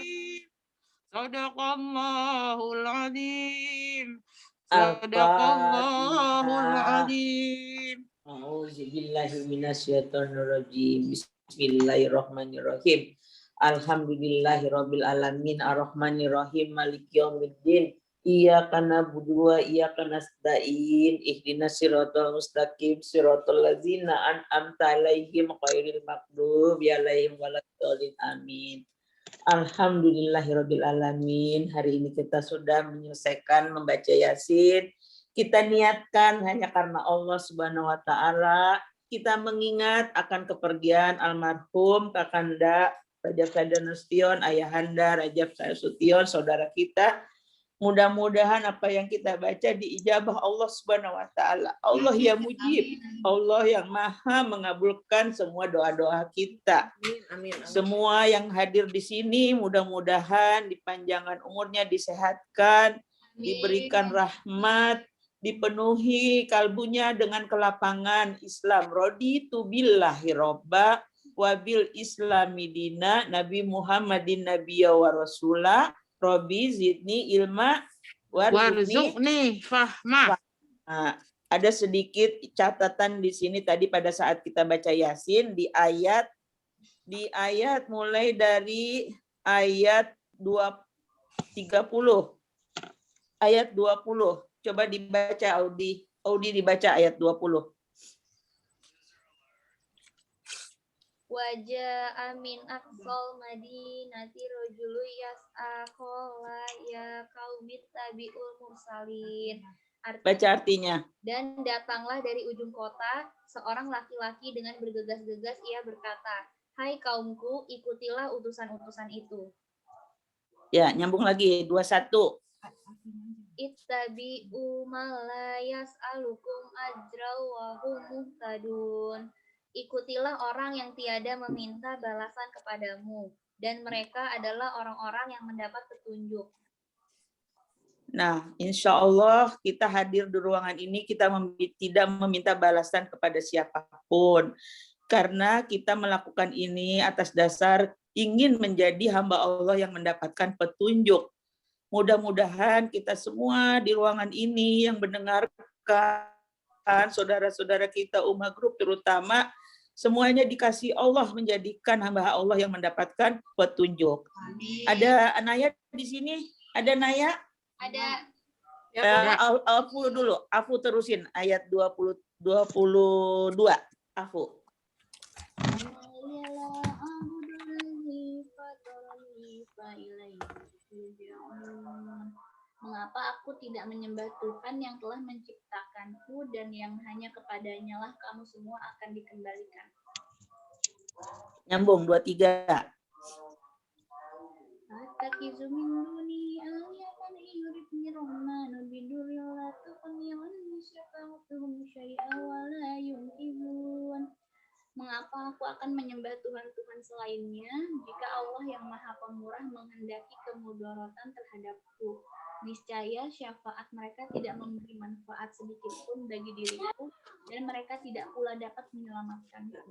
Sadaqallahul azim. Sadaqallahul azim. A'udzubillahi minasyaitonirrajim. Bismillahirrahmanirrahim. Alhamdulillahirabbil alamin arrahmanirrahim maliki yaumiddin Iyyaka na'budu wa iyyaka nasta'in. Ihdinas siratal mustaqim, siratal ladzina an'amta 'alaihim ghairil maghdubi 'alaihim waladdallin. Amin. Alhamdulillahirabbil alamin. Hari ini kita sudah menyelesaikan membaca Yasin. Kita niatkan hanya karena Allah Subhanahu wa taala. Kita mengingat akan kepergian almarhum Kakanda Rajab Sada Nasution, Ayahanda Rajab Sada Nasution, saudara kita. Mudah-mudahan apa yang kita baca diijabah Allah Subhanahu wa taala. Allah yang mujib, Allah yang maha mengabulkan semua doa-doa kita. Amin. Semua yang hadir di sini mudah-mudahan dipanjangkan umurnya, disehatkan, diberikan rahmat, dipenuhi kalbunya dengan kelapangan Islam. Raditu billahi robba wabil islami dina Nabi Muhammadin nabiyya wa rasulah. Robi zidni ilma Warzuqni fahma. Nah, ada sedikit catatan di sini tadi pada saat kita baca Yasin di ayat mulai dari ayat 30. Ayat 20. Coba dibaca Audi. Audi dibaca ayat 20. Wajah amin aqsal madinati rajulu yas'a qala ya qaumit tabi'ul mursalin. Baca artinya. Dan datanglah dari ujung kota seorang laki-laki dengan bergegas-gegas ia berkata, "Hai kaumku, ikutilah utusan-utusan itu." Ya, nyambung lagi 21. Ittabi'u ma la yas'alukum ajra wa hum muhtadun. Ikutilah orang yang tiada meminta balasan kepadamu, dan mereka adalah orang-orang yang mendapat petunjuk. Nah, insya Allah kita hadir di ruangan ini, kita tidak meminta balasan kepada siapapun. Karena kita melakukan ini atas dasar ingin menjadi hamba Allah yang mendapatkan petunjuk. Mudah-mudahan kita semua di ruangan ini yang mendengarkan, saudara-saudara kita Ummah Group terutama, semuanya dikasih Allah menjadikan hamba Allah yang mendapatkan petunjuk. Amin. Ada Naya di sini? Ada Naya? Ada Afu dulu. Afu terusin ayat 22. Afu. Mengapa aku tidak menyembah Tuhan yang telah menciptakanku dan yang hanya kepadanya lah kamu semua akan dikembalikan. Nyambung 23. Attakizu min duni aliyatan yuridni rahmanu biduril la tuqniyan syafa'atuhum syai'a wa la yunqidun. Mengapa aku akan menyembah Tuhan-Tuhan selainnya jika Allah yang Maha Pemurah menghendaki kemudaratan terhadapku? Niscaya syafaat mereka tidak memberi manfaat sedikit pun bagi diriku dan mereka tidak pula dapat menyelamatkanku.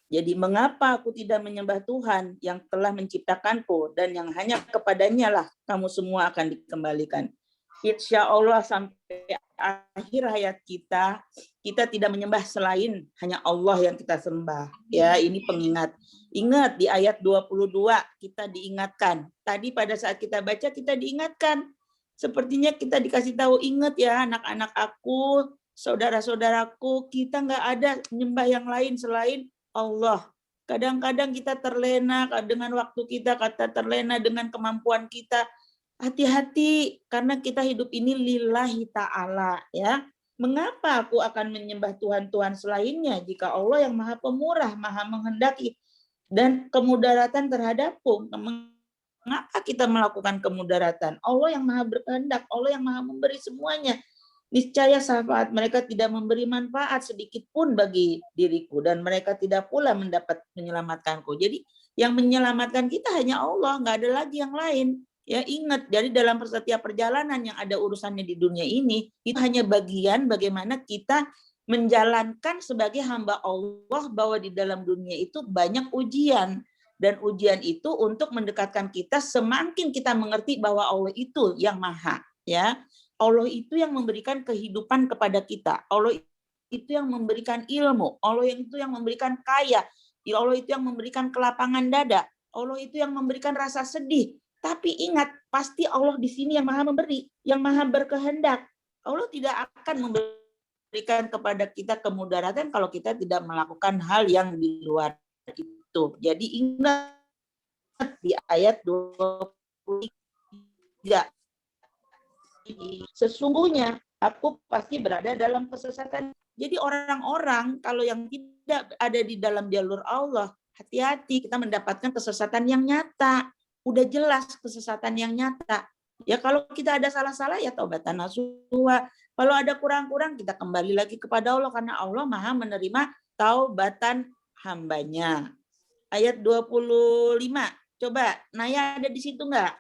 Jadi mengapa aku tidak menyembah Tuhan yang telah menciptakanku dan yang hanya kepadanya lah kamu semua akan dikembalikan. Insya Allah sampai akhir hayat kita tidak menyembah selain hanya Allah yang kita sembah. Ya, ini pengingat. Ingat di ayat 22 kita diingatkan. Tadi pada saat kita baca kita diingatkan. Sepertinya kita dikasih tahu, ingat ya anak-anak aku, saudara-saudaraku, kita nggak ada menyembah yang lain selain Allah. Kadang-kadang kita terlena dengan waktu kita, terlena dengan kemampuan kita. Hati-hati karena kita hidup ini lillahi ta'ala ya. Mengapa aku akan menyembah Tuhan-Tuhan selainnya jika Allah yang Maha Pemurah, Maha menghendaki dan kemudaratan terhadapku? Mengapa kita melakukan kemudaratan? Allah yang Maha berkehendak, Allah yang Maha memberi semuanya. Niscaya syafaat mereka tidak memberi manfaat sedikit pun bagi diriku dan mereka tidak pula mendapat menyelamatkanku. Jadi yang menyelamatkan kita hanya Allah, nggak ada lagi yang lain. Ya, ingat, dari dalam setiap perjalanan yang ada urusannya di dunia ini, itu hanya bagian bagaimana kita menjalankan sebagai hamba Allah, bahwa di dalam dunia itu banyak ujian. Dan ujian itu untuk mendekatkan kita, semakin kita mengerti bahwa Allah itu yang maha. Ya, Allah itu yang memberikan kehidupan kepada kita. Allah itu yang memberikan ilmu. Allah itu yang memberikan kaya. Allah itu yang memberikan kelapangan dada. Allah itu yang memberikan rasa sedih. Tapi ingat, pasti Allah di sini yang maha memberi, yang maha berkehendak. Allah tidak akan memberikan kepada kita kemudaratan kalau kita tidak melakukan hal yang di luar itu. Jadi ingat di ayat 23. Sesungguhnya aku pasti berada dalam kesesatan. Jadi orang-orang kalau yang tidak ada di dalam jalur Allah, hati-hati, kita mendapatkan kesesatan yang nyata. Udah jelas kesesatan yang nyata. Ya kalau kita ada salah-salah ya taubatan nasuha. Kalau ada kurang-kurang kita kembali lagi kepada Allah karena Allah Maha menerima taubatan hambanya. Ayat 25. Coba Naya ada di situ enggak?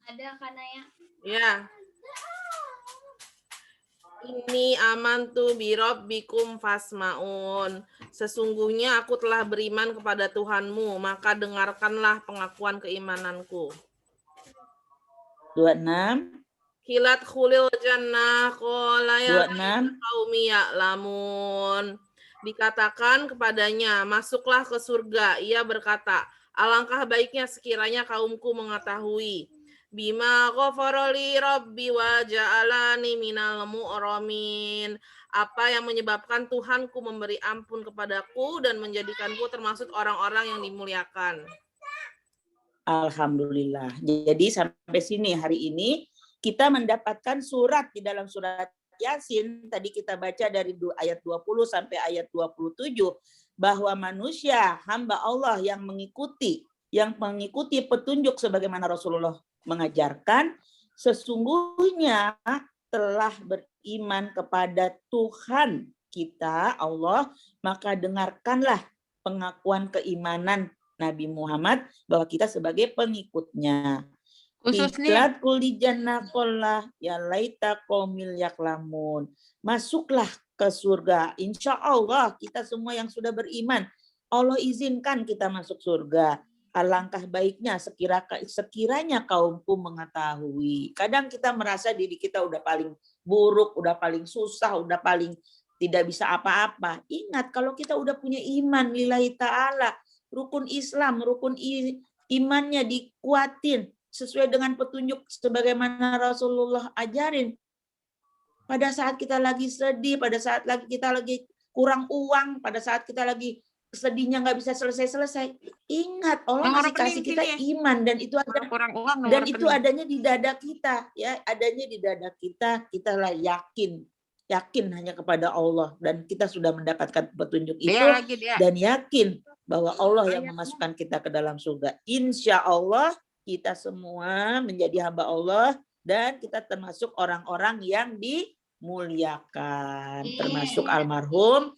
Ada Kak Naya. Ya. Ini amantu birabbikum fasmaun. Sesungguhnya aku telah beriman kepada Tuhanmu, maka dengarkanlah pengakuan keimananku. 26. Hilat khulil jannah qala ya 26. qaumi ya'lamun. Dikatakan kepadanya, masuklah ke surga. Ia berkata, alangkah baiknya sekiranya kaumku mengetahui. Bima ghafarali rabbi wa ja'alani minal mu'ramin. Apa yang menyebabkan Tuhanku memberi ampun kepadaku dan menjadikanku termasuk orang-orang yang dimuliakan. Alhamdulillah. Jadi sampai sini hari ini kita mendapatkan surat di dalam surat Yasin. Tadi kita baca dari ayat 20 sampai ayat 27 bahwa manusia hamba Allah yang mengikuti petunjuk sebagaimana Rasulullah mengajarkan, sesungguhnya telah beriman kepada Tuhan kita Allah, maka dengarkanlah pengakuan keimanan Nabi Muhammad bahwa kita sebagai pengikutnya. Khususnya Iklat kuli jannah qollah ya laita qaumil yaklamun. Masuklah ke surga. Insya Allah kita semua yang sudah beriman, Allah izinkan kita masuk surga. Alangkah baiknya sekiranya kaumku mengetahui. Kadang kita merasa diri kita udah paling buruk, udah paling susah, udah paling tidak bisa apa-apa. Ingat kalau kita udah punya iman lillahi ta'ala, rukun Islam, rukun imannya dikuatin sesuai dengan petunjuk sebagaimana Rasulullah ajarin. Pada saat kita lagi sedih, pada saat kita lagi kurang uang, pada saat kita lagi sedihnya nggak bisa selesai-selesai, ingat Allah masih kasih kita iman dan itu ada dan itu adanya di dada kita, ya adanya di dada kita. Kita lah yakin hanya kepada Allah dan kita sudah mendapatkan petunjuk itu dan yakin bahwa Allah yang memasukkan kita ke dalam surga. Insya Allah kita semua menjadi hamba Allah dan kita termasuk orang-orang yang dimuliakan, termasuk almarhum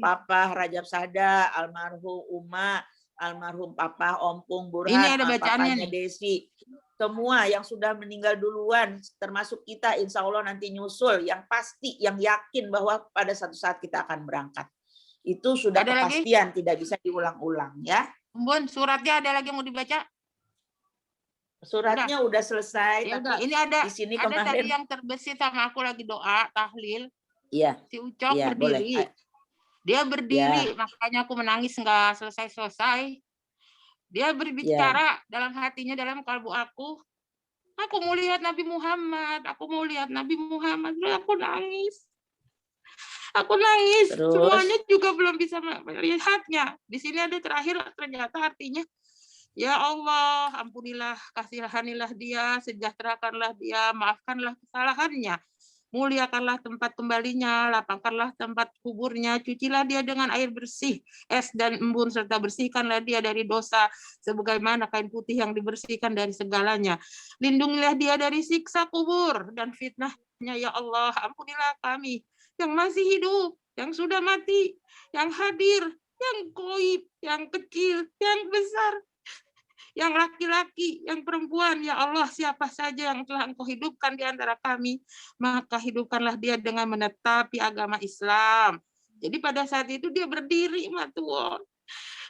Papa Rajab Sada, almarhum Uma, almarhum Papa Ompung Burhan, ini ada bacaannya papanya Desi, semua yang sudah meninggal duluan, termasuk kita, insya Allah nanti nyusul, yang pasti, yang yakin bahwa pada satu saat kita akan berangkat. Itu sudah ada kepastian, tidak bisa diulang-ulang ya. Bun, suratnya ada lagi mau dibaca? Suratnya udah selesai. Ya udah, ini ada di sini ada kemarin tadi yang terbesit sama aku lagi doa tahlil. Iya. Si Ucok iya, berdiri. boleh. Dia berdiri, makanya aku menangis nggak selesai-selesai. Dia berbicara dalam hatinya, dalam kalbu aku. Aku mau lihat Nabi Muhammad, aku mau lihat Nabi Muhammad. Lalu aku nangis. Aku nangis. Terus? Semuanya juga belum bisa melihatnya. Di sini ada terakhir ternyata artinya, ya Allah, ampunilah, kasihanilah dia, sejahterakanlah dia, maafkanlah kesalahannya, muliakanlah tempat kembalinya, lapangkanlah tempat kuburnya, cucilah dia dengan air bersih, es dan embun, serta bersihkanlah dia dari dosa, sebagaimana kain putih yang dibersihkan dari segalanya. Lindungilah dia dari siksa kubur dan fitnahnya, ya Allah, ampunilah kami yang masih hidup, yang sudah mati, yang hadir, yang goib, yang kecil, yang besar, yang laki-laki, yang perempuan, ya Allah, siapa saja yang telah Engkau hidupkan di antara kami, maka hidupkanlah dia dengan menetapi agama Islam. Jadi pada saat itu dia berdiri, Matuon,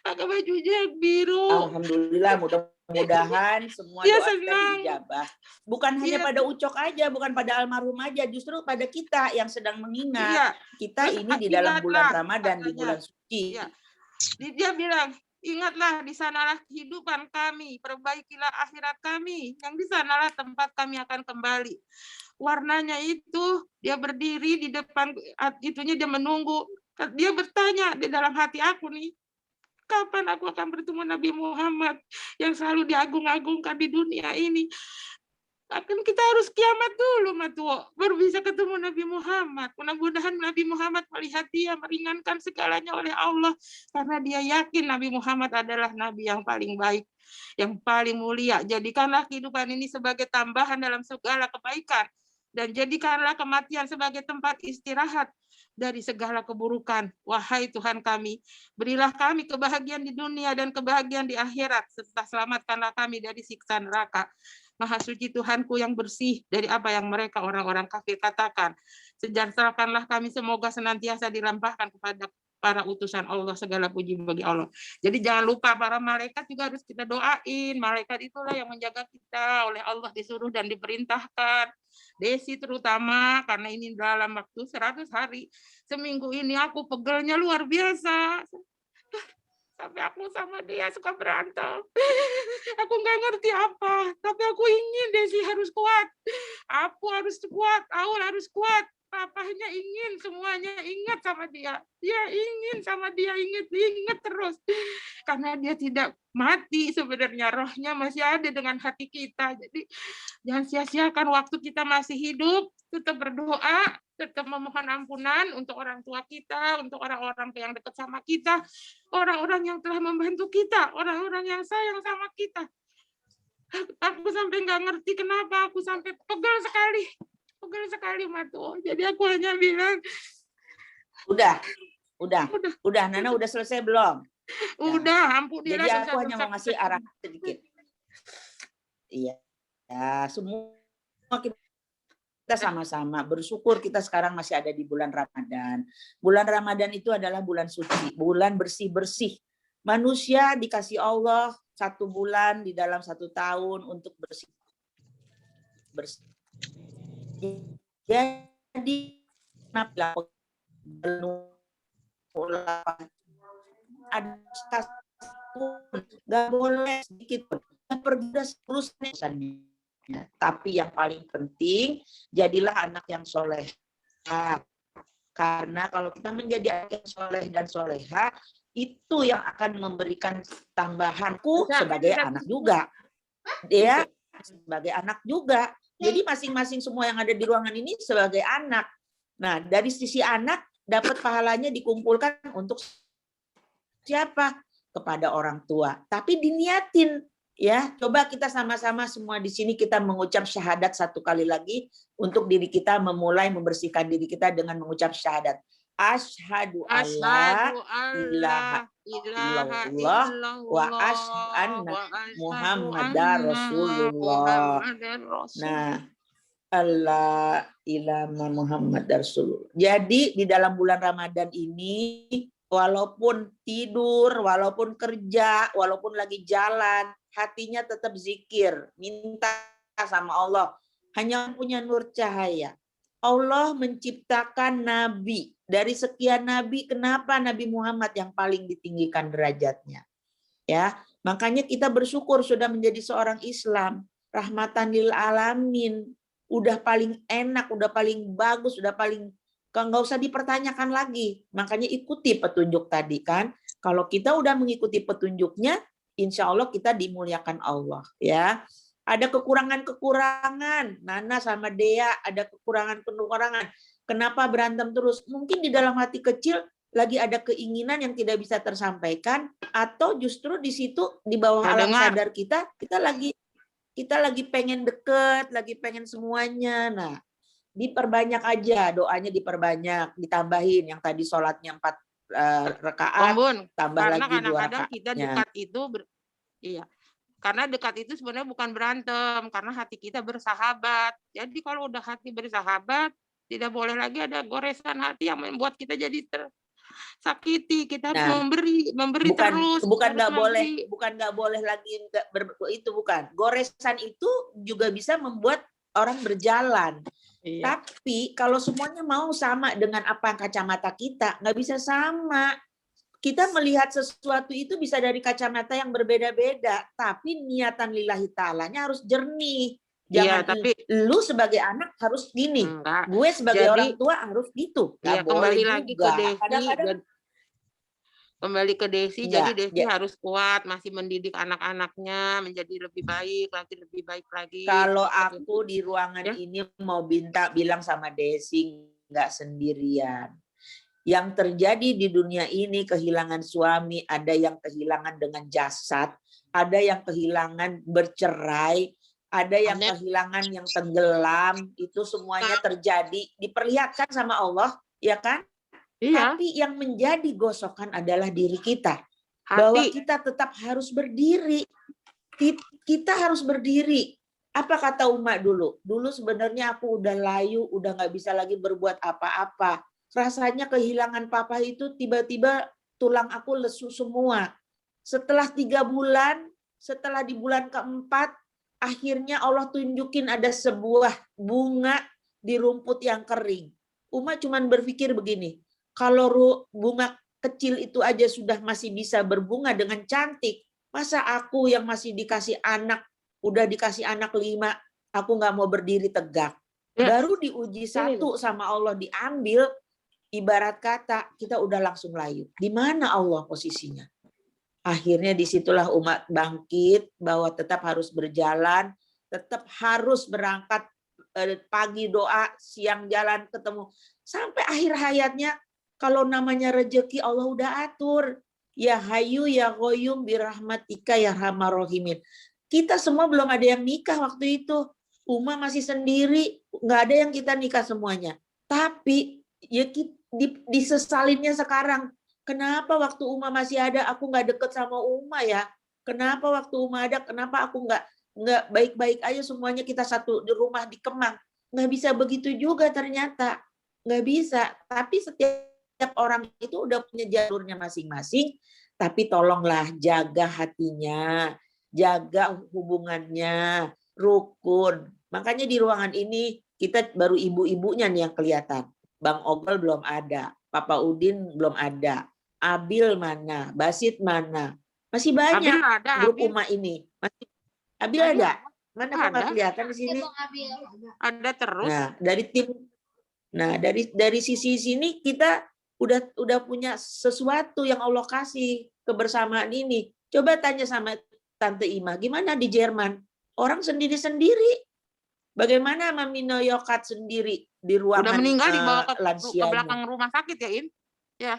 pakai bajunya biru. Alhamdulillah, mudah-mudahan semua doa kita dijabah. Bukan hanya pada Ucok aja, bukan pada almarhum aja, justru pada kita yang sedang mengingat. Kita ini di dalam bulan Ramadan, di bulan suci. Dia bilang, Ingatlah di sanalah kehidupan kami, perbaikilah akhirat kami, yang di sanalah tempat kami akan kembali. Warnanya itu dia berdiri di depan itunya, dia menunggu, dia bertanya di dalam hati aku nih, kapan aku akan bertemu Nabi Muhammad yang selalu diagung-agungkan di dunia ini. Akan kita harus kiamat dulu, Matuo, baru bisa ketemu Nabi Muhammad. Mudah-mudahan Nabi Muhammad melihat dia, meringankan segalanya oleh Allah, karena dia yakin Nabi Muhammad adalah Nabi yang paling baik, yang paling mulia. Jadikanlah kehidupan ini sebagai tambahan dalam segala kebaikan, dan jadikanlah kematian sebagai tempat istirahat dari segala keburukan. Wahai Tuhan kami, berilah kami kebahagiaan di dunia dan kebahagiaan di akhirat, serta selamatkanlah kami dari siksa neraka. Maha suci Tuhanku yang bersih dari apa yang mereka orang-orang kafir katakan. Sejahterakanlah kami, semoga senantiasa dilimpahkan kepada para utusan Allah, segala puji bagi Allah. Jadi jangan lupa para malaikat juga harus kita doain. Malaikat itulah yang menjaga kita, oleh Allah disuruh dan diperintahkan. Desi terutama, karena ini dalam waktu 100 hari. Seminggu ini aku pegelnya luar biasa. Sampai aku sama dia suka berantem. Aku nggak ngerti apa, tapi aku ingin Desi harus kuat. Aku harus kuat, Aul harus kuat. Papahnya ingin, semuanya ingat sama dia. Dia ingin sama dia, ingat terus. Karena dia tidak mati sebenarnya, rohnya masih ada dengan hati kita. Jadi jangan sia-siakan waktu kita masih hidup, tetap berdoa, tetap memohon ampunan untuk orang tua kita, untuk orang-orang yang dekat sama kita, orang-orang yang telah membantu kita, orang-orang yang sayang sama kita. Aku sampai nggak ngerti kenapa aku sampai pegel sekali Matu. Jadi aku hanya bilang, udah Nana udah selesai belum? Udah, ampunilah. Jadi aku hanya mau ngasih arah sedikit. Iya, ya, semua kita sama-sama bersyukur kita sekarang masih ada di bulan Ramadan. Bulan Ramadan itu adalah bulan suci, bulan bersih-bersih. Manusia dikasih Allah 1 bulan di dalam 1 tahun untuk bersih. Jadi ada nggak boleh sedikit pun perbudas urusannya. Tapi yang paling penting jadilah anak yang soleh. Karena kalau kita menjadi anak yang soleh dan soleha, itu yang akan memberikan tambahanku sebagai anak juga. Dia sebagai anak juga. Jadi masing-masing semua yang ada di ruangan ini sebagai anak. Nah, dari sisi anak dapat pahalanya dikumpulkan untuk siapa? Kepada orang tua. Tapi diniatin ya. Coba kita sama-sama semua di sini kita mengucap syahadat 1 kali lagi untuk diri kita, memulai membersihkan diri kita dengan mengucap syahadat. Asyhadu alla ilaha illallah wa asyhadu anna Muhammadar Rasulullah. Nah, Allah ilaha Muhammadar Rasulullah. Jadi di dalam bulan Ramadan ini, walaupun tidur, walaupun kerja, walaupun lagi jalan, hatinya tetap zikir, minta sama Allah. Hanya punya nur cahaya. Allah menciptakan nabi. Dari sekian nabi, kenapa Nabi Muhammad yang paling ditinggikan derajatnya? Ya, makanya kita bersyukur sudah menjadi seorang Islam, rahmatan lil alamin. Udah paling enak, udah paling bagus, udah paling nggak usah dipertanyakan lagi. Makanya ikuti petunjuk tadi kan. Kalau kita udah mengikuti petunjuknya, insya Allah kita dimuliakan Allah. Ya, ada kekurangan-kekurangan. Nana sama Dea ada kekurangan-kekurangan. Kenapa berantem terus? Mungkin di dalam hati kecil lagi ada keinginan yang tidak bisa tersampaikan, atau justru di situ di bawah alam sadar kita lagi pengen deket, lagi pengen semuanya. Nah, diperbanyak aja doanya, diperbanyak, ditambahin yang tadi sholatnya 4 rakaat, tambah karena lagi 2 kadang-kadang rakaat. kita dekat itu iya. Karena dekat itu sebenarnya bukan berantem, karena hati kita bersahabat. Jadi kalau udah hati bersahabat, tidak boleh lagi ada goresan hati yang membuat kita jadi tersakiti. Kita harus memberi terus. Bukan nggak boleh lagi itu bukan. Goresan itu juga bisa membuat orang berjalan. Iya. Tapi kalau semuanya mau sama dengan apa yang kacamata kita, nggak bisa sama. kita melihat sesuatu itu bisa dari kacamata yang berbeda-beda, tapi niatan lillahi ta'alanya harus jernih. Iya, Jangan tapi lu sebagai anak harus gini, enggak. gue sebagai Jadi, orang tua harus gitu. Nggak ya boleh kembali lagi ke juga. Desi. Kadang-kadang Kembali ke Desi, enggak. jadi Desi harus kuat, masih mendidik anak-anaknya menjadi lebih baik, nanti lebih baik lagi. Kalau aku di ruangan Ya. ini mau bilang sama Desi, nggak sendirian. Yang terjadi di dunia ini kehilangan suami, ada yang kehilangan dengan jasad, ada yang kehilangan bercerai, ada yang kehilangan yang tenggelam, itu semuanya terjadi, diperlihatkan sama Allah, ya kan? Iya. Tapi yang menjadi gosokan adalah diri kita. Bahwa Hati. kita tetap harus berdiri. Kita harus berdiri. Apa kata Uma dulu? Dulu sebenarnya aku udah layu, udah nggak bisa lagi berbuat apa-apa. Rasanya kehilangan papa itu tiba-tiba tulang aku lesu semua. Setelah 3 bulan, setelah di bulan keempat, akhirnya Allah tunjukin ada sebuah bunga di rumput yang kering. Uma cuman berpikir begini, kalau bunga kecil itu aja sudah masih bisa berbunga dengan cantik, masa aku yang masih dikasih anak, udah dikasih anak 5, aku nggak mau berdiri tegak. Ya. Baru diuji 1 sama Allah diambil, ibarat kata kita udah langsung layu. Di mana Allah posisinya? Akhirnya disitulah umat bangkit bahwa tetap harus berjalan, tetap harus berangkat pagi doa, siang jalan ketemu. Sampai akhir hayatnya, kalau namanya rezeki Allah udah atur. Ya Hayyu ya Qayyum birahmatika ya Arhamar Rahimin. Kita semua belum ada yang nikah waktu itu. Uma masih sendiri, nggak ada yang kita nikah semuanya. Tapi ya disesalinnya sekarang. Kenapa waktu Uma masih ada aku nggak deket sama Uma ya? Kenapa waktu Uma ada, kenapa aku nggak baik-baik aja semuanya kita satu di rumah di Kemang? Nggak bisa begitu juga ternyata. Nggak bisa. Tapi setiap orang itu udah punya jalurnya masing-masing. Tapi tolonglah jaga hatinya, jaga hubungannya, rukun. Makanya di ruangan ini kita baru ibu-ibunya nih yang kelihatan. Bang Ogel belum ada, Papa Udin belum ada. Abil mana? Basit mana? Masih banyak Abil ada, grup Abil. Uma ini. Abil ada? Mana kok nggak Ada. kelihatan di sini? Ada terus. Nah, dari sisi sini kita udah punya sesuatu yang Allah kasih kebersamaan ini. Coba tanya sama Tante Ima, gimana di Jerman? Orang sendiri-sendiri. Bagaimana Mami Noyokat sendiri di ruangan Udah meninggal dibawa ke lansianya? belakang rumah sakit ya, In? Ya.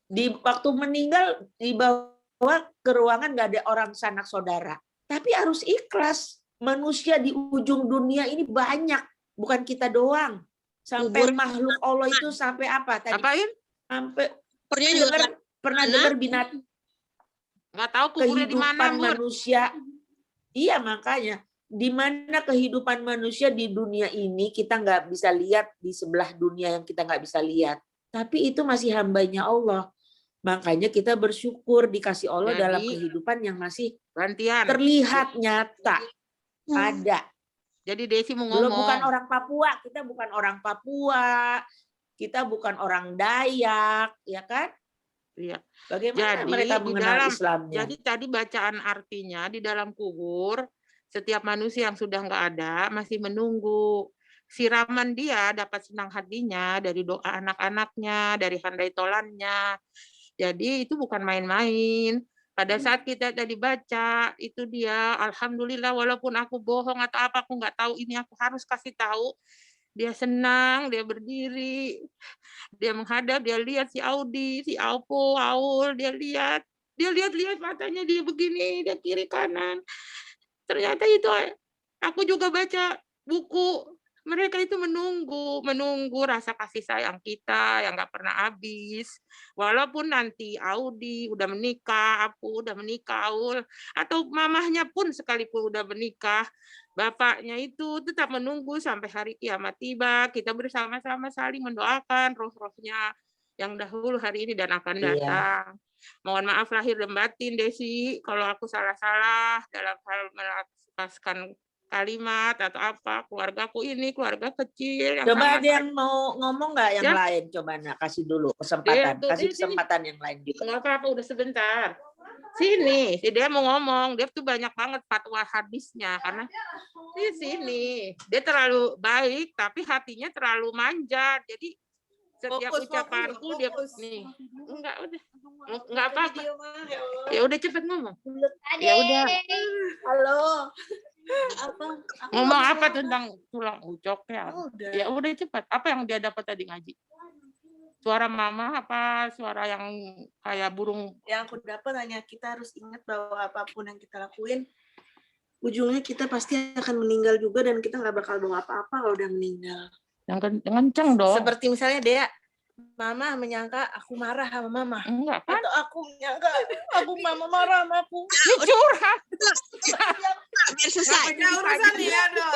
Di waktu meninggal dibawa ke ruangan nggak ada orang sanak saudara. Tapi harus ikhlas. Manusia di ujung dunia ini banyak, bukan kita doang. Sampai makhluk Allah itu sampai apa tadi? Apain? Sampai pernah Mana? dengar binatang Nggak tahu kuburnya di mana, kehidupan Bur. manusia. Iya, makanya di mana kehidupan manusia di dunia ini kita nggak bisa lihat, di sebelah dunia yang kita nggak bisa lihat. Tapi itu masih hambanya Allah. Makanya kita bersyukur dikasih Allah Jadi, dalam kehidupan yang masih gantian. terlihat nyata. Ada. Jadi Desi mau Belum, ngomong. bukan orang Papua, kita bukan orang Papua, kita bukan orang Dayak, ya kan? Iya. Bagaimana Jadi, mereka di mengenal dalam- Islamnya? Jadi tadi bacaan artinya di dalam kubur, setiap manusia yang sudah nggak ada masih menunggu. Siraman dia dapat senang hatinya dari doa anak-anaknya, dari handai tolannya. Jadi itu bukan main-main. Pada saat kita tadi baca, itu dia, alhamdulillah walaupun aku bohong atau apa, aku nggak tahu ini, aku harus kasih tahu. Dia senang, dia berdiri, dia menghadap, dia lihat si Audi, si Aupo, Aul, dia lihat matanya dia begini, dia kiri kanan. Ternyata itu aku juga baca buku. Mereka itu menunggu rasa kasih sayang kita yang nggak pernah habis. Walaupun nanti Audi udah menikah, aku udah menikah, Aul, atau mamahnya pun sekalipun udah menikah, bapaknya itu tetap menunggu sampai hari kiamat tiba. Kita bersama-sama saling mendoakan roh-rohnya yang dahulu hari ini dan akan datang. Mohon maaf lahir dan batin, Desi, kalau aku salah-salah dalam hal melepaskan kalimat atau apa, keluargaku ini keluarga kecil yang Coba sangat ada yang mau ngomong nggak yang Ya. lain? Coba nak kasih dulu kesempatan, tuh, kasih sini. kesempatan yang lain juga. nggak apa-apa, udah sebentar. Sini, si dia mau ngomong, dia tuh banyak banget fatwa hadisnya karena di sini dia terlalu baik tapi hatinya terlalu manja. Jadi setiap Fokus, ucapanku fokus, dia fokus. nih enggak udah enggak apa-apa. Ya udah cepet ngomong. Ya udah. Halo. Apa? Ngomong apa tentang tulang ucoknya? Udah. Ya udah cepat. Apa yang dia dapat tadi ngaji? Suara mama apa suara yang kayak burung? Yang aku dapat hanya kita harus ingat bahwa apapun yang kita lakuin, ujungnya kita pasti akan meninggal juga dan kita nggak bakal bawa apa-apa kalau udah meninggal. Yang kenceng dong. Seperti misalnya Dea, Mama menyangka aku marah sama Mama. Enggak kan? Atau aku menyangka Mama marah sama aku. Ini curhat. Biar selesai. Ya urusan nih, aduh.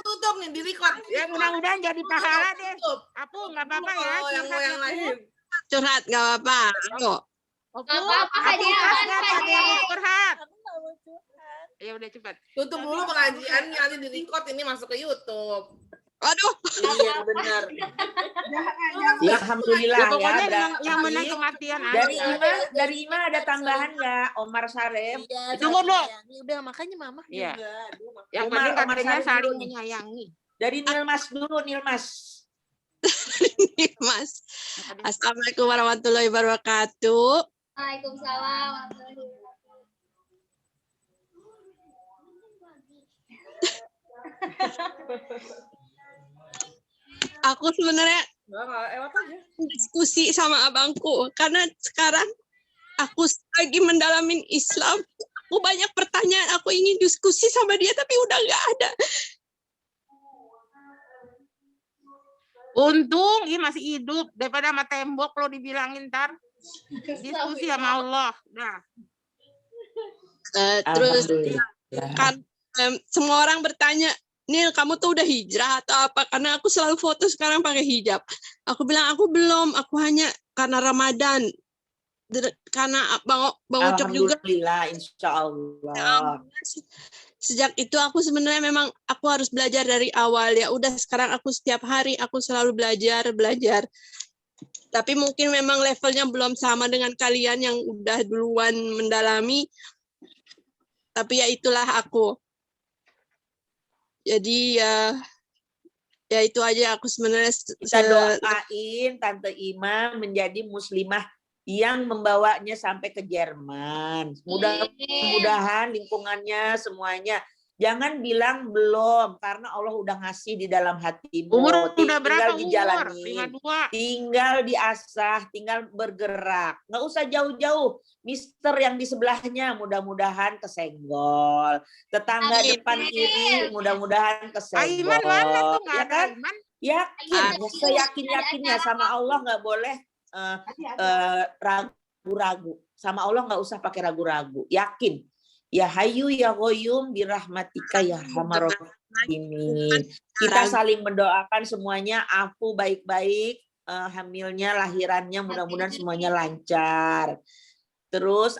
Tutup nih, di record. Ya mudah-mudahan jadi pahala deh. Tutup. Aku nggak apa-apa ya. Oh, yang curhat yang ya, lain. Curhat nggak apa-apa. Ayo. Aku Nggak apa-apa, Kak aku Dia, ikhlas aman, nggak Kak ada yang Dia. mau curhat. Aku nggak mau curhat. Ya udah cepat. Tutup dulu pengajiannya, nanti di record ini masuk ke YouTube. Waduh. Iya benar. Ya, alhamdulillah Ya, pokoknya ya. yang menang berarti kematian dari aja. Ima ada tambahan nggak? Omar Sarem. Tunggu dulu. Udah makanya Mama Iya. juga. Aduh, Mama. Yang Umar, penting Umar katanya Sarif saling dulu nih. menyayangi. Dari Nilmas dulu, Nilmas. Nih, Mas. Assalamualaikum warahmatullahi wabarakatuh. Waalaikumsalam warahmatullahi wabarakatuh. Aku sebenarnya Lewat aja. diskusi sama abangku karena sekarang aku lagi mendalamin Islam. Aku banyak pertanyaan, aku ingin diskusi sama dia tapi udah nggak ada. Untung dia masih hidup daripada sama tembok lo dibilangin ntar. Diskusi sama Allah. Nah, Terus Alhamdulillah. kan semua orang bertanya, Nil kamu tuh udah hijrah atau apa? Karena aku selalu foto sekarang pakai hijab. Aku bilang aku belum, aku hanya karena Ramadan. Karena Bang Ucok juga. Alhamdulillah, insya Allah. Sejak itu aku sebenarnya memang aku harus belajar dari awal. Ya udah sekarang aku setiap hari aku selalu belajar. Tapi mungkin memang levelnya belum sama dengan kalian yang udah duluan mendalami. Tapi ya itulah aku. Jadi ya itu aja aku sebenarnya. Kita doain Tante Ima menjadi muslimah yang membawanya sampai ke Jerman. Mudah-mudahan lingkungannya semuanya. Jangan bilang belum, karena Allah udah ngasih di dalam hatimu. umur udah Tinggal berapa umur? dijalani. 52. Tinggal diasah, tinggal bergerak. Nggak usah jauh-jauh. Mister yang di sebelahnya mudah-mudahan kesenggol. Tetangga Amin. depan kiri mudah-mudahan kesenggol. Aiman mana tuh nggak Ya ada kan? Aiman? Yakin, seyakin-yakinnya sama Allah nggak boleh ragu-ragu. Sama Allah nggak usah pakai ragu-ragu. Yakin. Ya Hayyu ya Qayyum birahmatika ya Arhamar Rahimin. Kita saling mendoakan semuanya afu baik-baik, hamilnya, lahirannya mudah-mudahan semuanya lancar. Terus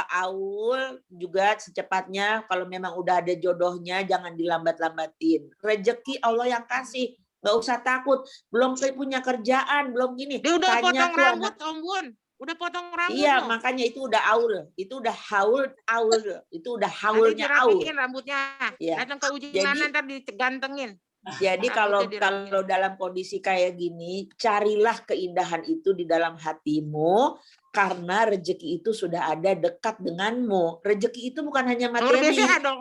Aul juga secepatnya kalau memang udah ada jodohnya jangan dilambat-lambatin. Rezeki Allah yang kasih, nggak usah takut. Belum punya kerjaan, belum gini. Dia udah Tanya potong tuh rambut, anak- Om Bun. Udah potong rambut. Iya, loh. makanya itu udah Aul. Itu udah Aul. Itu udah Nanti haulnya Aul. dirapiin rambutnya. Iya. Datang ke uji Jadi- mana ntar digantengin. Jadi Rambutnya kalau dalam kondisi kayak gini, carilah keindahan itu di dalam hatimu karena rezeki itu sudah ada dekat denganmu. Rezeki itu bukan hanya Nomor materi. BCA dong.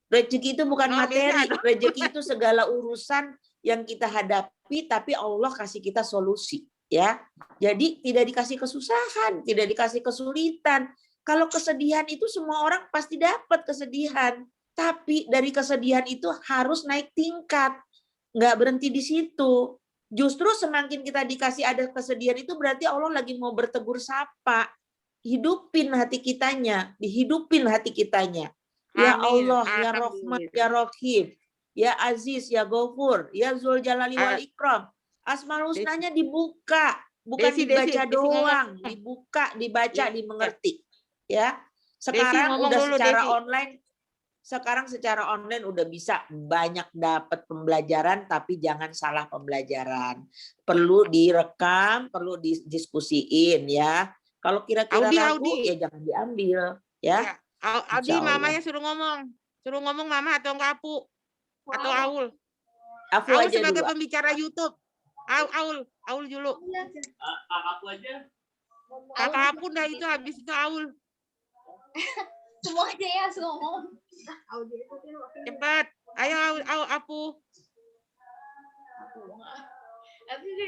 Rezeki itu bukan Nomor materi. BCA dong. Rezeki itu segala urusan yang kita hadapi tapi Allah kasih kita solusi, ya. Jadi tidak dikasih kesusahan, tidak dikasih kesulitan. Kalau kesedihan itu semua orang pasti dapat kesedihan. Tapi dari kesedihan itu harus naik tingkat. Nggak berhenti di situ. Justru semakin kita dikasih ada kesedihan itu berarti Allah lagi mau bertegur sapa. Hidupin hati kitanya, dihidupin hati kitanya. Ya Amin. Allah, ya Rahman, ya Rahim, ya Aziz, ya Ghafur, ya Zul Jalali wal Ikram. Asmaul Husnanya dibuka, bukan Desi, dibaca Desi doang, ngomong. dibuka, dibaca, Iya. dimengerti. Ya. Sekarang ngomong udah dulu, secara Desi. online sekarang secara online udah bisa banyak dapat pembelajaran, tapi jangan salah pembelajaran. Perlu direkam, perlu didiskusiin ya. Kalau kira-kira ragu ya jangan diambil ya. Audi mamanya suruh ngomong mama atau enggak Apu atau Aul. Afu Aul aja sebagai dulu. pembicara YouTube. Aul dulu. Kakakku aja. Kakak Apu dah itu habis itu Aul. Semuanya ya ngomong. Cepat. Ayo Aul Apu.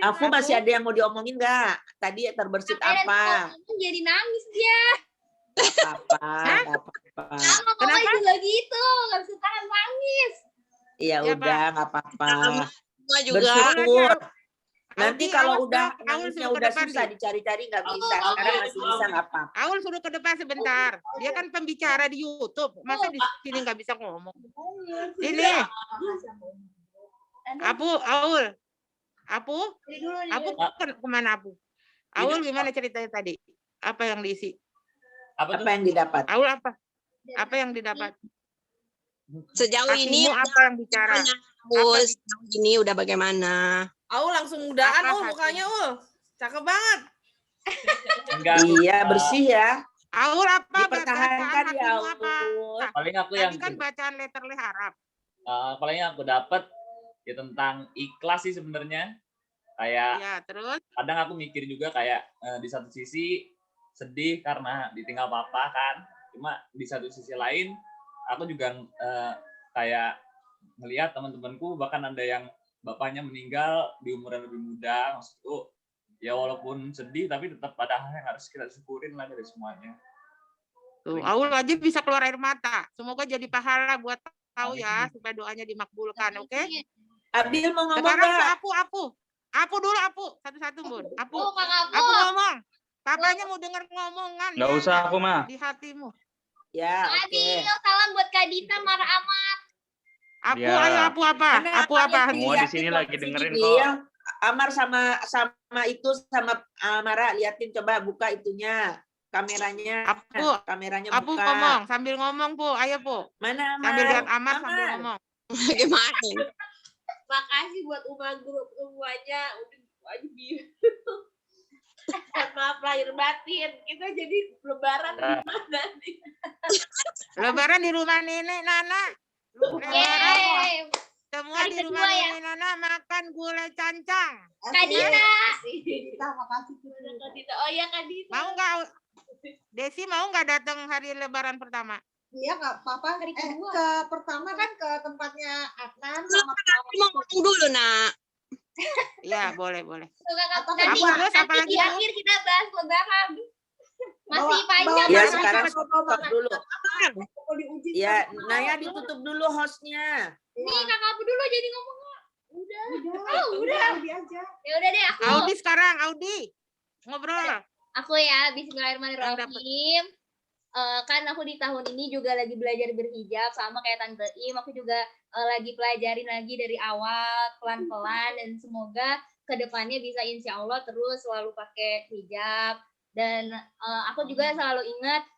Afu masih ada yang mau diomongin nggak? Tadi terbersit apa? Jadi nangis dia. Nggak apa-apa. Sama mama juga gitu, nggak bisa tahan nangis. Ya udah, nggak apa-apa. Semua juga. Bersyukur. Nanti Audi, kalau awas udah dong. Aul nangisnya suruh ke udah depan susah nih. dicari-cari nggak bisa. Sekarang masih bisa nggak apa-apa. Aul suruh ke depan sebentar. Dia kan pembicara di YouTube. Masa di sini nggak bisa ngomong? Ini. Aul. Apu kemana Apu? Aul gimana ceritanya tadi? Apa yang diisi? Apa yang didapat? Aul apa? Apa yang didapat? Sejauh ini Hakimu apa yang bicara? sejauh ini udah bagaimana? Aul langsung mudaan mukanya cakep banget. Iya bersih ya. Aul apa? Dipertahankan ya apa? Paling aku yang Tadi kan bacaan letterleh Arab. paling yang aku dapat ya tentang ikhlas sih sebenarnya. Kayak Ya, terus kadang aku mikir juga kayak di satu sisi sedih karena ditinggal papa kan. Cuma di satu sisi lain aku juga kayak melihat teman-temanku bahkan ada yang bapaknya meninggal di umur yang lebih muda. Maksudku ya walaupun sedih tapi tetap ada hal yang harus kita syukurin lah dari semuanya. tuh, Aul aja bisa keluar air mata. Semoga jadi pahala buat tahu ya supaya doanya dimakbulkan, oke? Abil mau ngomong Sekarang nggak? Apu dulu satu-satu Bun. Apu Kakak Apu ngomong. Papanya mau dengar ngomongan. Nggak usah aku mah. Di hatimu. Ya, oke. Adil, salam buat Kak Dita, marah amat. Apu Ya. ayo Apu apa? Apu apa? Semua di sini lagi dengerin kok. Iya. Amar sama Amara liatin coba buka itunya kameranya. Kameranya Apu buka. ngomong sambil ngomong Bu. Ayo Bu. Mana Amar? Sambil lihat Amar sambil ngomong. Gimana? Makasih buat grup semuanya udah maaf lahir batin, kita jadi lebaran di mana nih? Lebaran di rumah nenek Nana. Yeay. Semua Hari di rumah kedua ya. nenek Nana makan gulai cancang. Kak Dita. Makasih. Kak Dita. Oh ya Kak Dita. Mau nggak? Desi mau nggak datang hari Lebaran pertama? Iya Kak, Papa Hari kedua. ke pertama kan ke tempatnya Adnan Lu sama kan mau ngomong dulu, Nak. Iya boleh. Nanti Terus apa lagi di Bu? akhir kita bahas lebaran. Masih panjang. Ya Mas. sekarang stop dulu. mau diuji. Ya, Naya ditutup dulu hostnya. Nih Kakak Apu dulu jadi ngomong. Udah. Udah. Audi aja. Ya udah deh aku. Audi sekarang Audi ngobrol. Aku ya, bismillahirrahmanirrahim. Kan aku di tahun ini juga lagi belajar berhijab sama kayak Tante Im. Aku juga lagi pelajarin lagi dari awal pelan-pelan dan semoga kedepannya bisa insya Allah terus selalu pakai hijab. Dan aku juga selalu ingat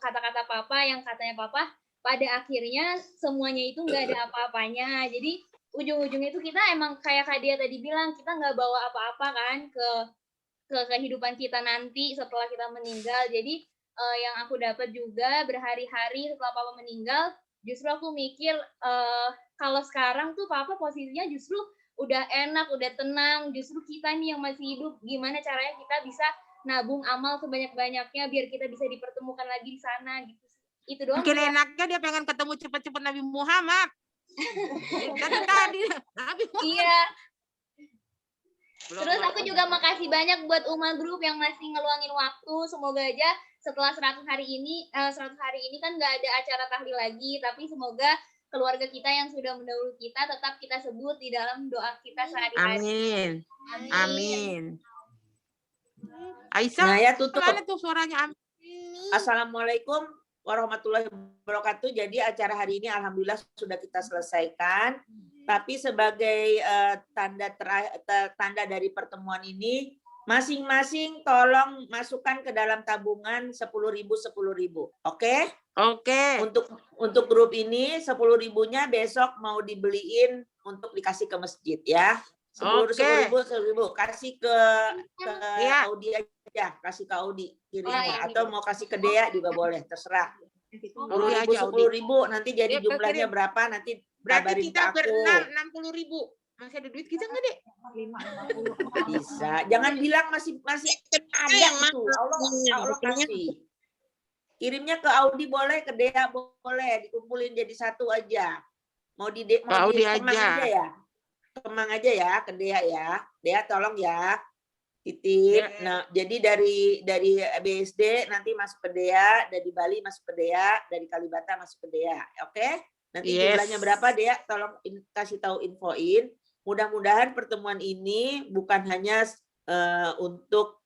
kata-kata Papa yang katanya Papa pada akhirnya semuanya itu nggak ada apa-apanya. Jadi ujung-ujungnya itu kita emang kayak Kak Dia tadi bilang kita nggak bawa apa-apa kan ke kehidupan kita nanti setelah kita meninggal. Jadi yang aku dapat juga berhari-hari setelah Papa meninggal, justru aku mikir kalau sekarang tuh Papa posisinya justru udah enak, udah tenang. Justru kita nih yang masih hidup, gimana caranya kita bisa nabung amal sebanyak-banyaknya biar kita bisa dipertemukan lagi di sana gitu. Itu doang. Mungkin enaknya dia pengen ketemu cepet-cepet Nabi Muhammad. Tadi Nabi Muhammad. Iya. Terus aku juga makasih banyak buat Uma Group yang masih ngeluangin waktu. Semoga aja setelah 100 hari ini kan nggak ada acara tahlil lagi, tapi semoga keluarga kita yang sudah mendahului kita tetap kita sebut di dalam doa kita sehari-hari. Amin. Aisyah, Nah ya tutup. mana tuh suaranya? Amin. Assalamualaikum warahmatullahi wabarakatuh. Jadi acara hari ini alhamdulillah sudah kita selesaikan. Tapi sebagai tanda dari pertemuan ini, Masing-masing tolong masukkan ke dalam tabungan 10.000 10.000. Oke? Oke. Untuk grup ini 10.000-nya besok mau dibeliin untuk dikasih ke masjid ya. 10.000 kasih ke Iya. Audi aja, kasih ke Audi kirimnya iya. atau mau kasih ke Dea juga boleh, terserah. Audi aja, Audi. 10.000 nanti jadi Dia jumlahnya kirim. berapa nanti Berarti kabarin ke kita aku. berenam 60.000. Masih ada duit kita nggak, Dek? Bisa. Jangan bilang masih ada itu. Allah kasih. Kirimnya ke Audi boleh, ke Dea boleh, dikumpulin jadi satu aja. Mau di Audi Kemang aja. aja ya. Kemang aja ya, ke Dea ya. Dea tolong ya. Titip. Nah, jadi dari BSD nanti masuk ke Dea, dari Bali masuk ke Dea, dari Kalibata masuk ke Dea. Oke? Nanti jumlahnya berapa, Dea? Tolong kasih tahu infoin. Mudah-mudahan pertemuan ini bukan hanya untuk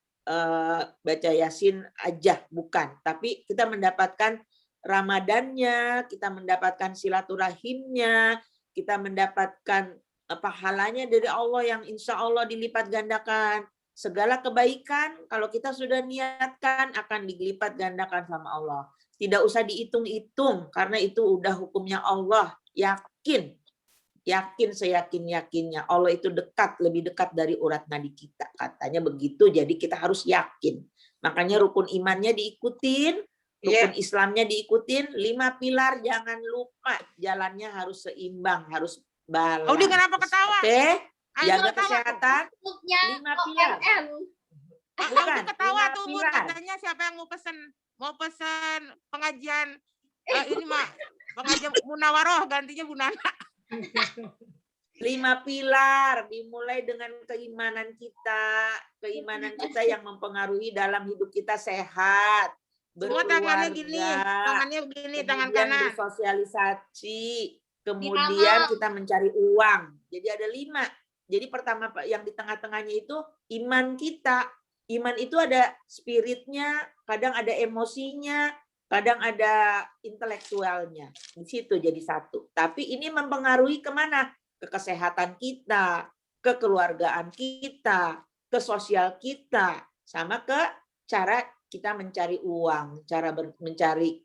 baca Yasin aja, bukan. Tapi kita mendapatkan Ramadannya, kita mendapatkan silaturahimnya, kita mendapatkan pahalanya dari Allah yang insya Allah dilipat gandakan. Segala kebaikan kalau kita sudah niatkan akan dilipat gandakan sama Allah. Tidak usah dihitung-hitung karena itu udah hukumnya Allah. Yakin seyakin-yakinnya Allah itu dekat, lebih dekat dari urat nadi kita. Katanya begitu, jadi kita harus yakin. Makanya rukun imannya diikutin, rukun Islamnya diikutin, 5 pilar jangan lupa. Jalannya harus seimbang, harus balance. Audi kenapa ketawa? Oke? Ayo Jaga ketawa. kesehatan, 5 pilar. Bukan, Audi ketawa 5 tuh, Bun. pilar. Katanya siapa yang mau pesen pengajian ini mah pengajian Munawaroh gantinya Bu Nana. 5 pilar dimulai dengan keimanan kita yang mempengaruhi dalam hidup kita sehat, Semua tangannya berkeluarga, gini, tangannya begini, tangan kemudian kanan. bersosialisasi, kemudian kita mencari uang. Jadi ada 5. Jadi pertama yang di tengah-tengahnya itu iman kita. Iman itu ada spiritnya, kadang ada emosinya, kadang ada intelektualnya. Di situ jadi satu. Tapi ini mempengaruhi kemana? Ke kesehatan kita, ke keluargaan kita, ke sosial kita, sama ke cara kita mencari uang, cara mencari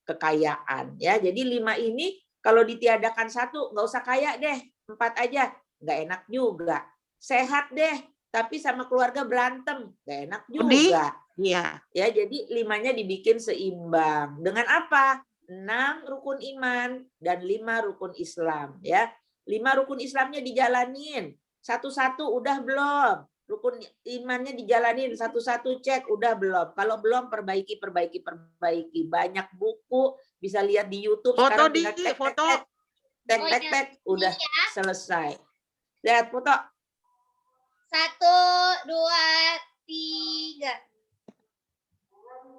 kekayaan. Ya, jadi 5 ini kalau ditiadakan satu, nggak usah kaya deh, 4 aja, nggak enak juga. Sehat deh, tapi sama keluarga berantem, nggak enak juga. Iya. Ya, jadi 5-nya dibikin seimbang. Dengan apa? 6 rukun iman dan 5 rukun Islam. Ya, 5 rukun Islamnya dijalanin. Satu-satu udah belum? Rukun imannya dijalanin. Satu-satu cek udah belum? Kalau belum perbaiki. Banyak buku bisa lihat di YouTube. Foto sekarang di tinggal foto. tek, udah selesai. Lihat foto. 1, 2, 3.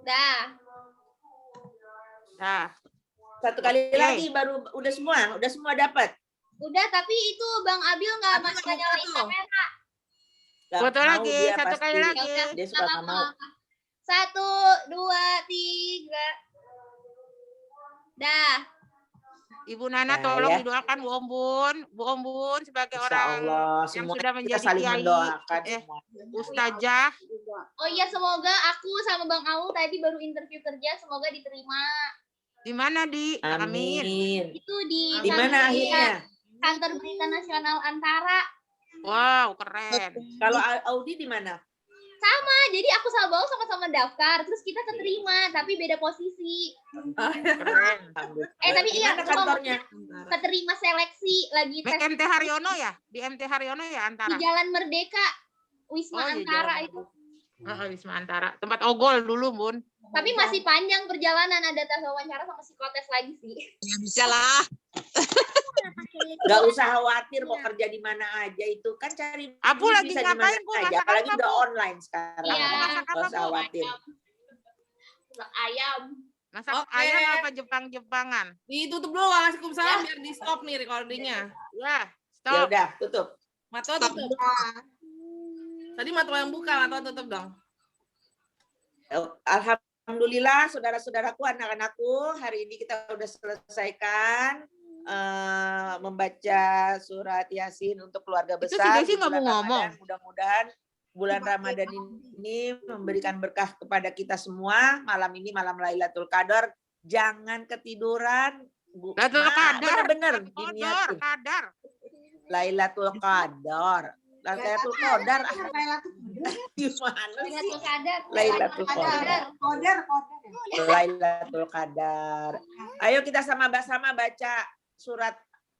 Dah. Satu kali lagi baru udah semua dapat. Udah, tapi itu Bang Abil nggak nyalain kamera. Foto Mau lagi, dia satu pasti. kali lagi. Dia suka nggak mau. 1, 2, 3. Dah. Ibu Nana Nah, tolong ya. didoakan Bu Om Bun sebagai Insya orang Allah, yang semuanya sudah kita menjadi saling kiai, mendoakan semua. ustazah. Oh iya, semoga aku sama Bang Aul tadi baru interview kerja, semoga diterima. Di mana, Di? Amin. Itu di mana akhirnya? Kantor Berita Nasional Antara. Wow, keren. Kalau Audi di mana? Sama, jadi aku sama Bang sama-sama daftar, terus kita keterima, tapi beda posisi. Keren. Tapi iya, Gimana kantornya? keterima seleksi lagi tes MT Haryono ya? Di MT Haryono ya di Antara? Jalan Merdeka, Wisma iya, Antara Jalan itu. Wisma Antara. Tempat ogol dulu, Bun. Tapi masih panjang perjalanan, ada tes wawancara sama psikotes lagi sih. Ya bisa lah. Gak usah khawatir mau kerja di mana aja itu kan cari Apu duit lagi bisa di ngapain, mana Bu? aja. Masak Apalagi apa, udah Bu? online sekarang. Iya. Masak Gak apa, usah Bu? khawatir. Masak ayam. Masak Oke. ayam apa Jepang-Jepangan? Ditutup dulu, Waalaikumsalam, biar di stop nih recordingnya. Ya, Ya stop. udah tutup. Matwa tutup. Tadi Matwa yang buka, Matwa tutup dong. Alhamdulillah saudara-saudaraku, anak-anakku, hari ini kita udah selesaikan membaca surat Yasin untuk keluarga Itu besar. si Desi di nggak mau bulan ngomong. Ramadan. Mudah-mudahan bulan Ramadan ini memberikan berkah kepada kita semua. Malam ini malam Lailatul Qadar. Jangan ketiduran. Bener-bener diniatin. Lailatul Qadar. Lailatul Qadar. Gimana sih? Lailatul Qadar. Lailatul Qadar. Ayo kita sama-sama baca surat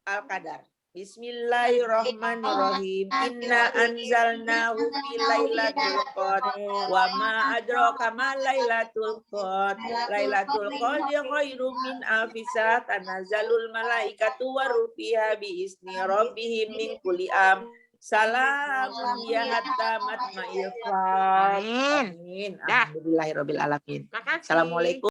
Al-Qadar. Bismillahirrahmanirrahim. Inna anzalnahu fi lailatul qadar wa ma adraka ma lailatul qadar. Lailatul qadar khairum min alfi shahr. Tanazzalul malaikatu wa ruhu fiha bi izni rabbihim min kulli am. Salamun ya hatta matma'il. Amin. Alhamdulillahirabbil alamin. Assalamualaikum.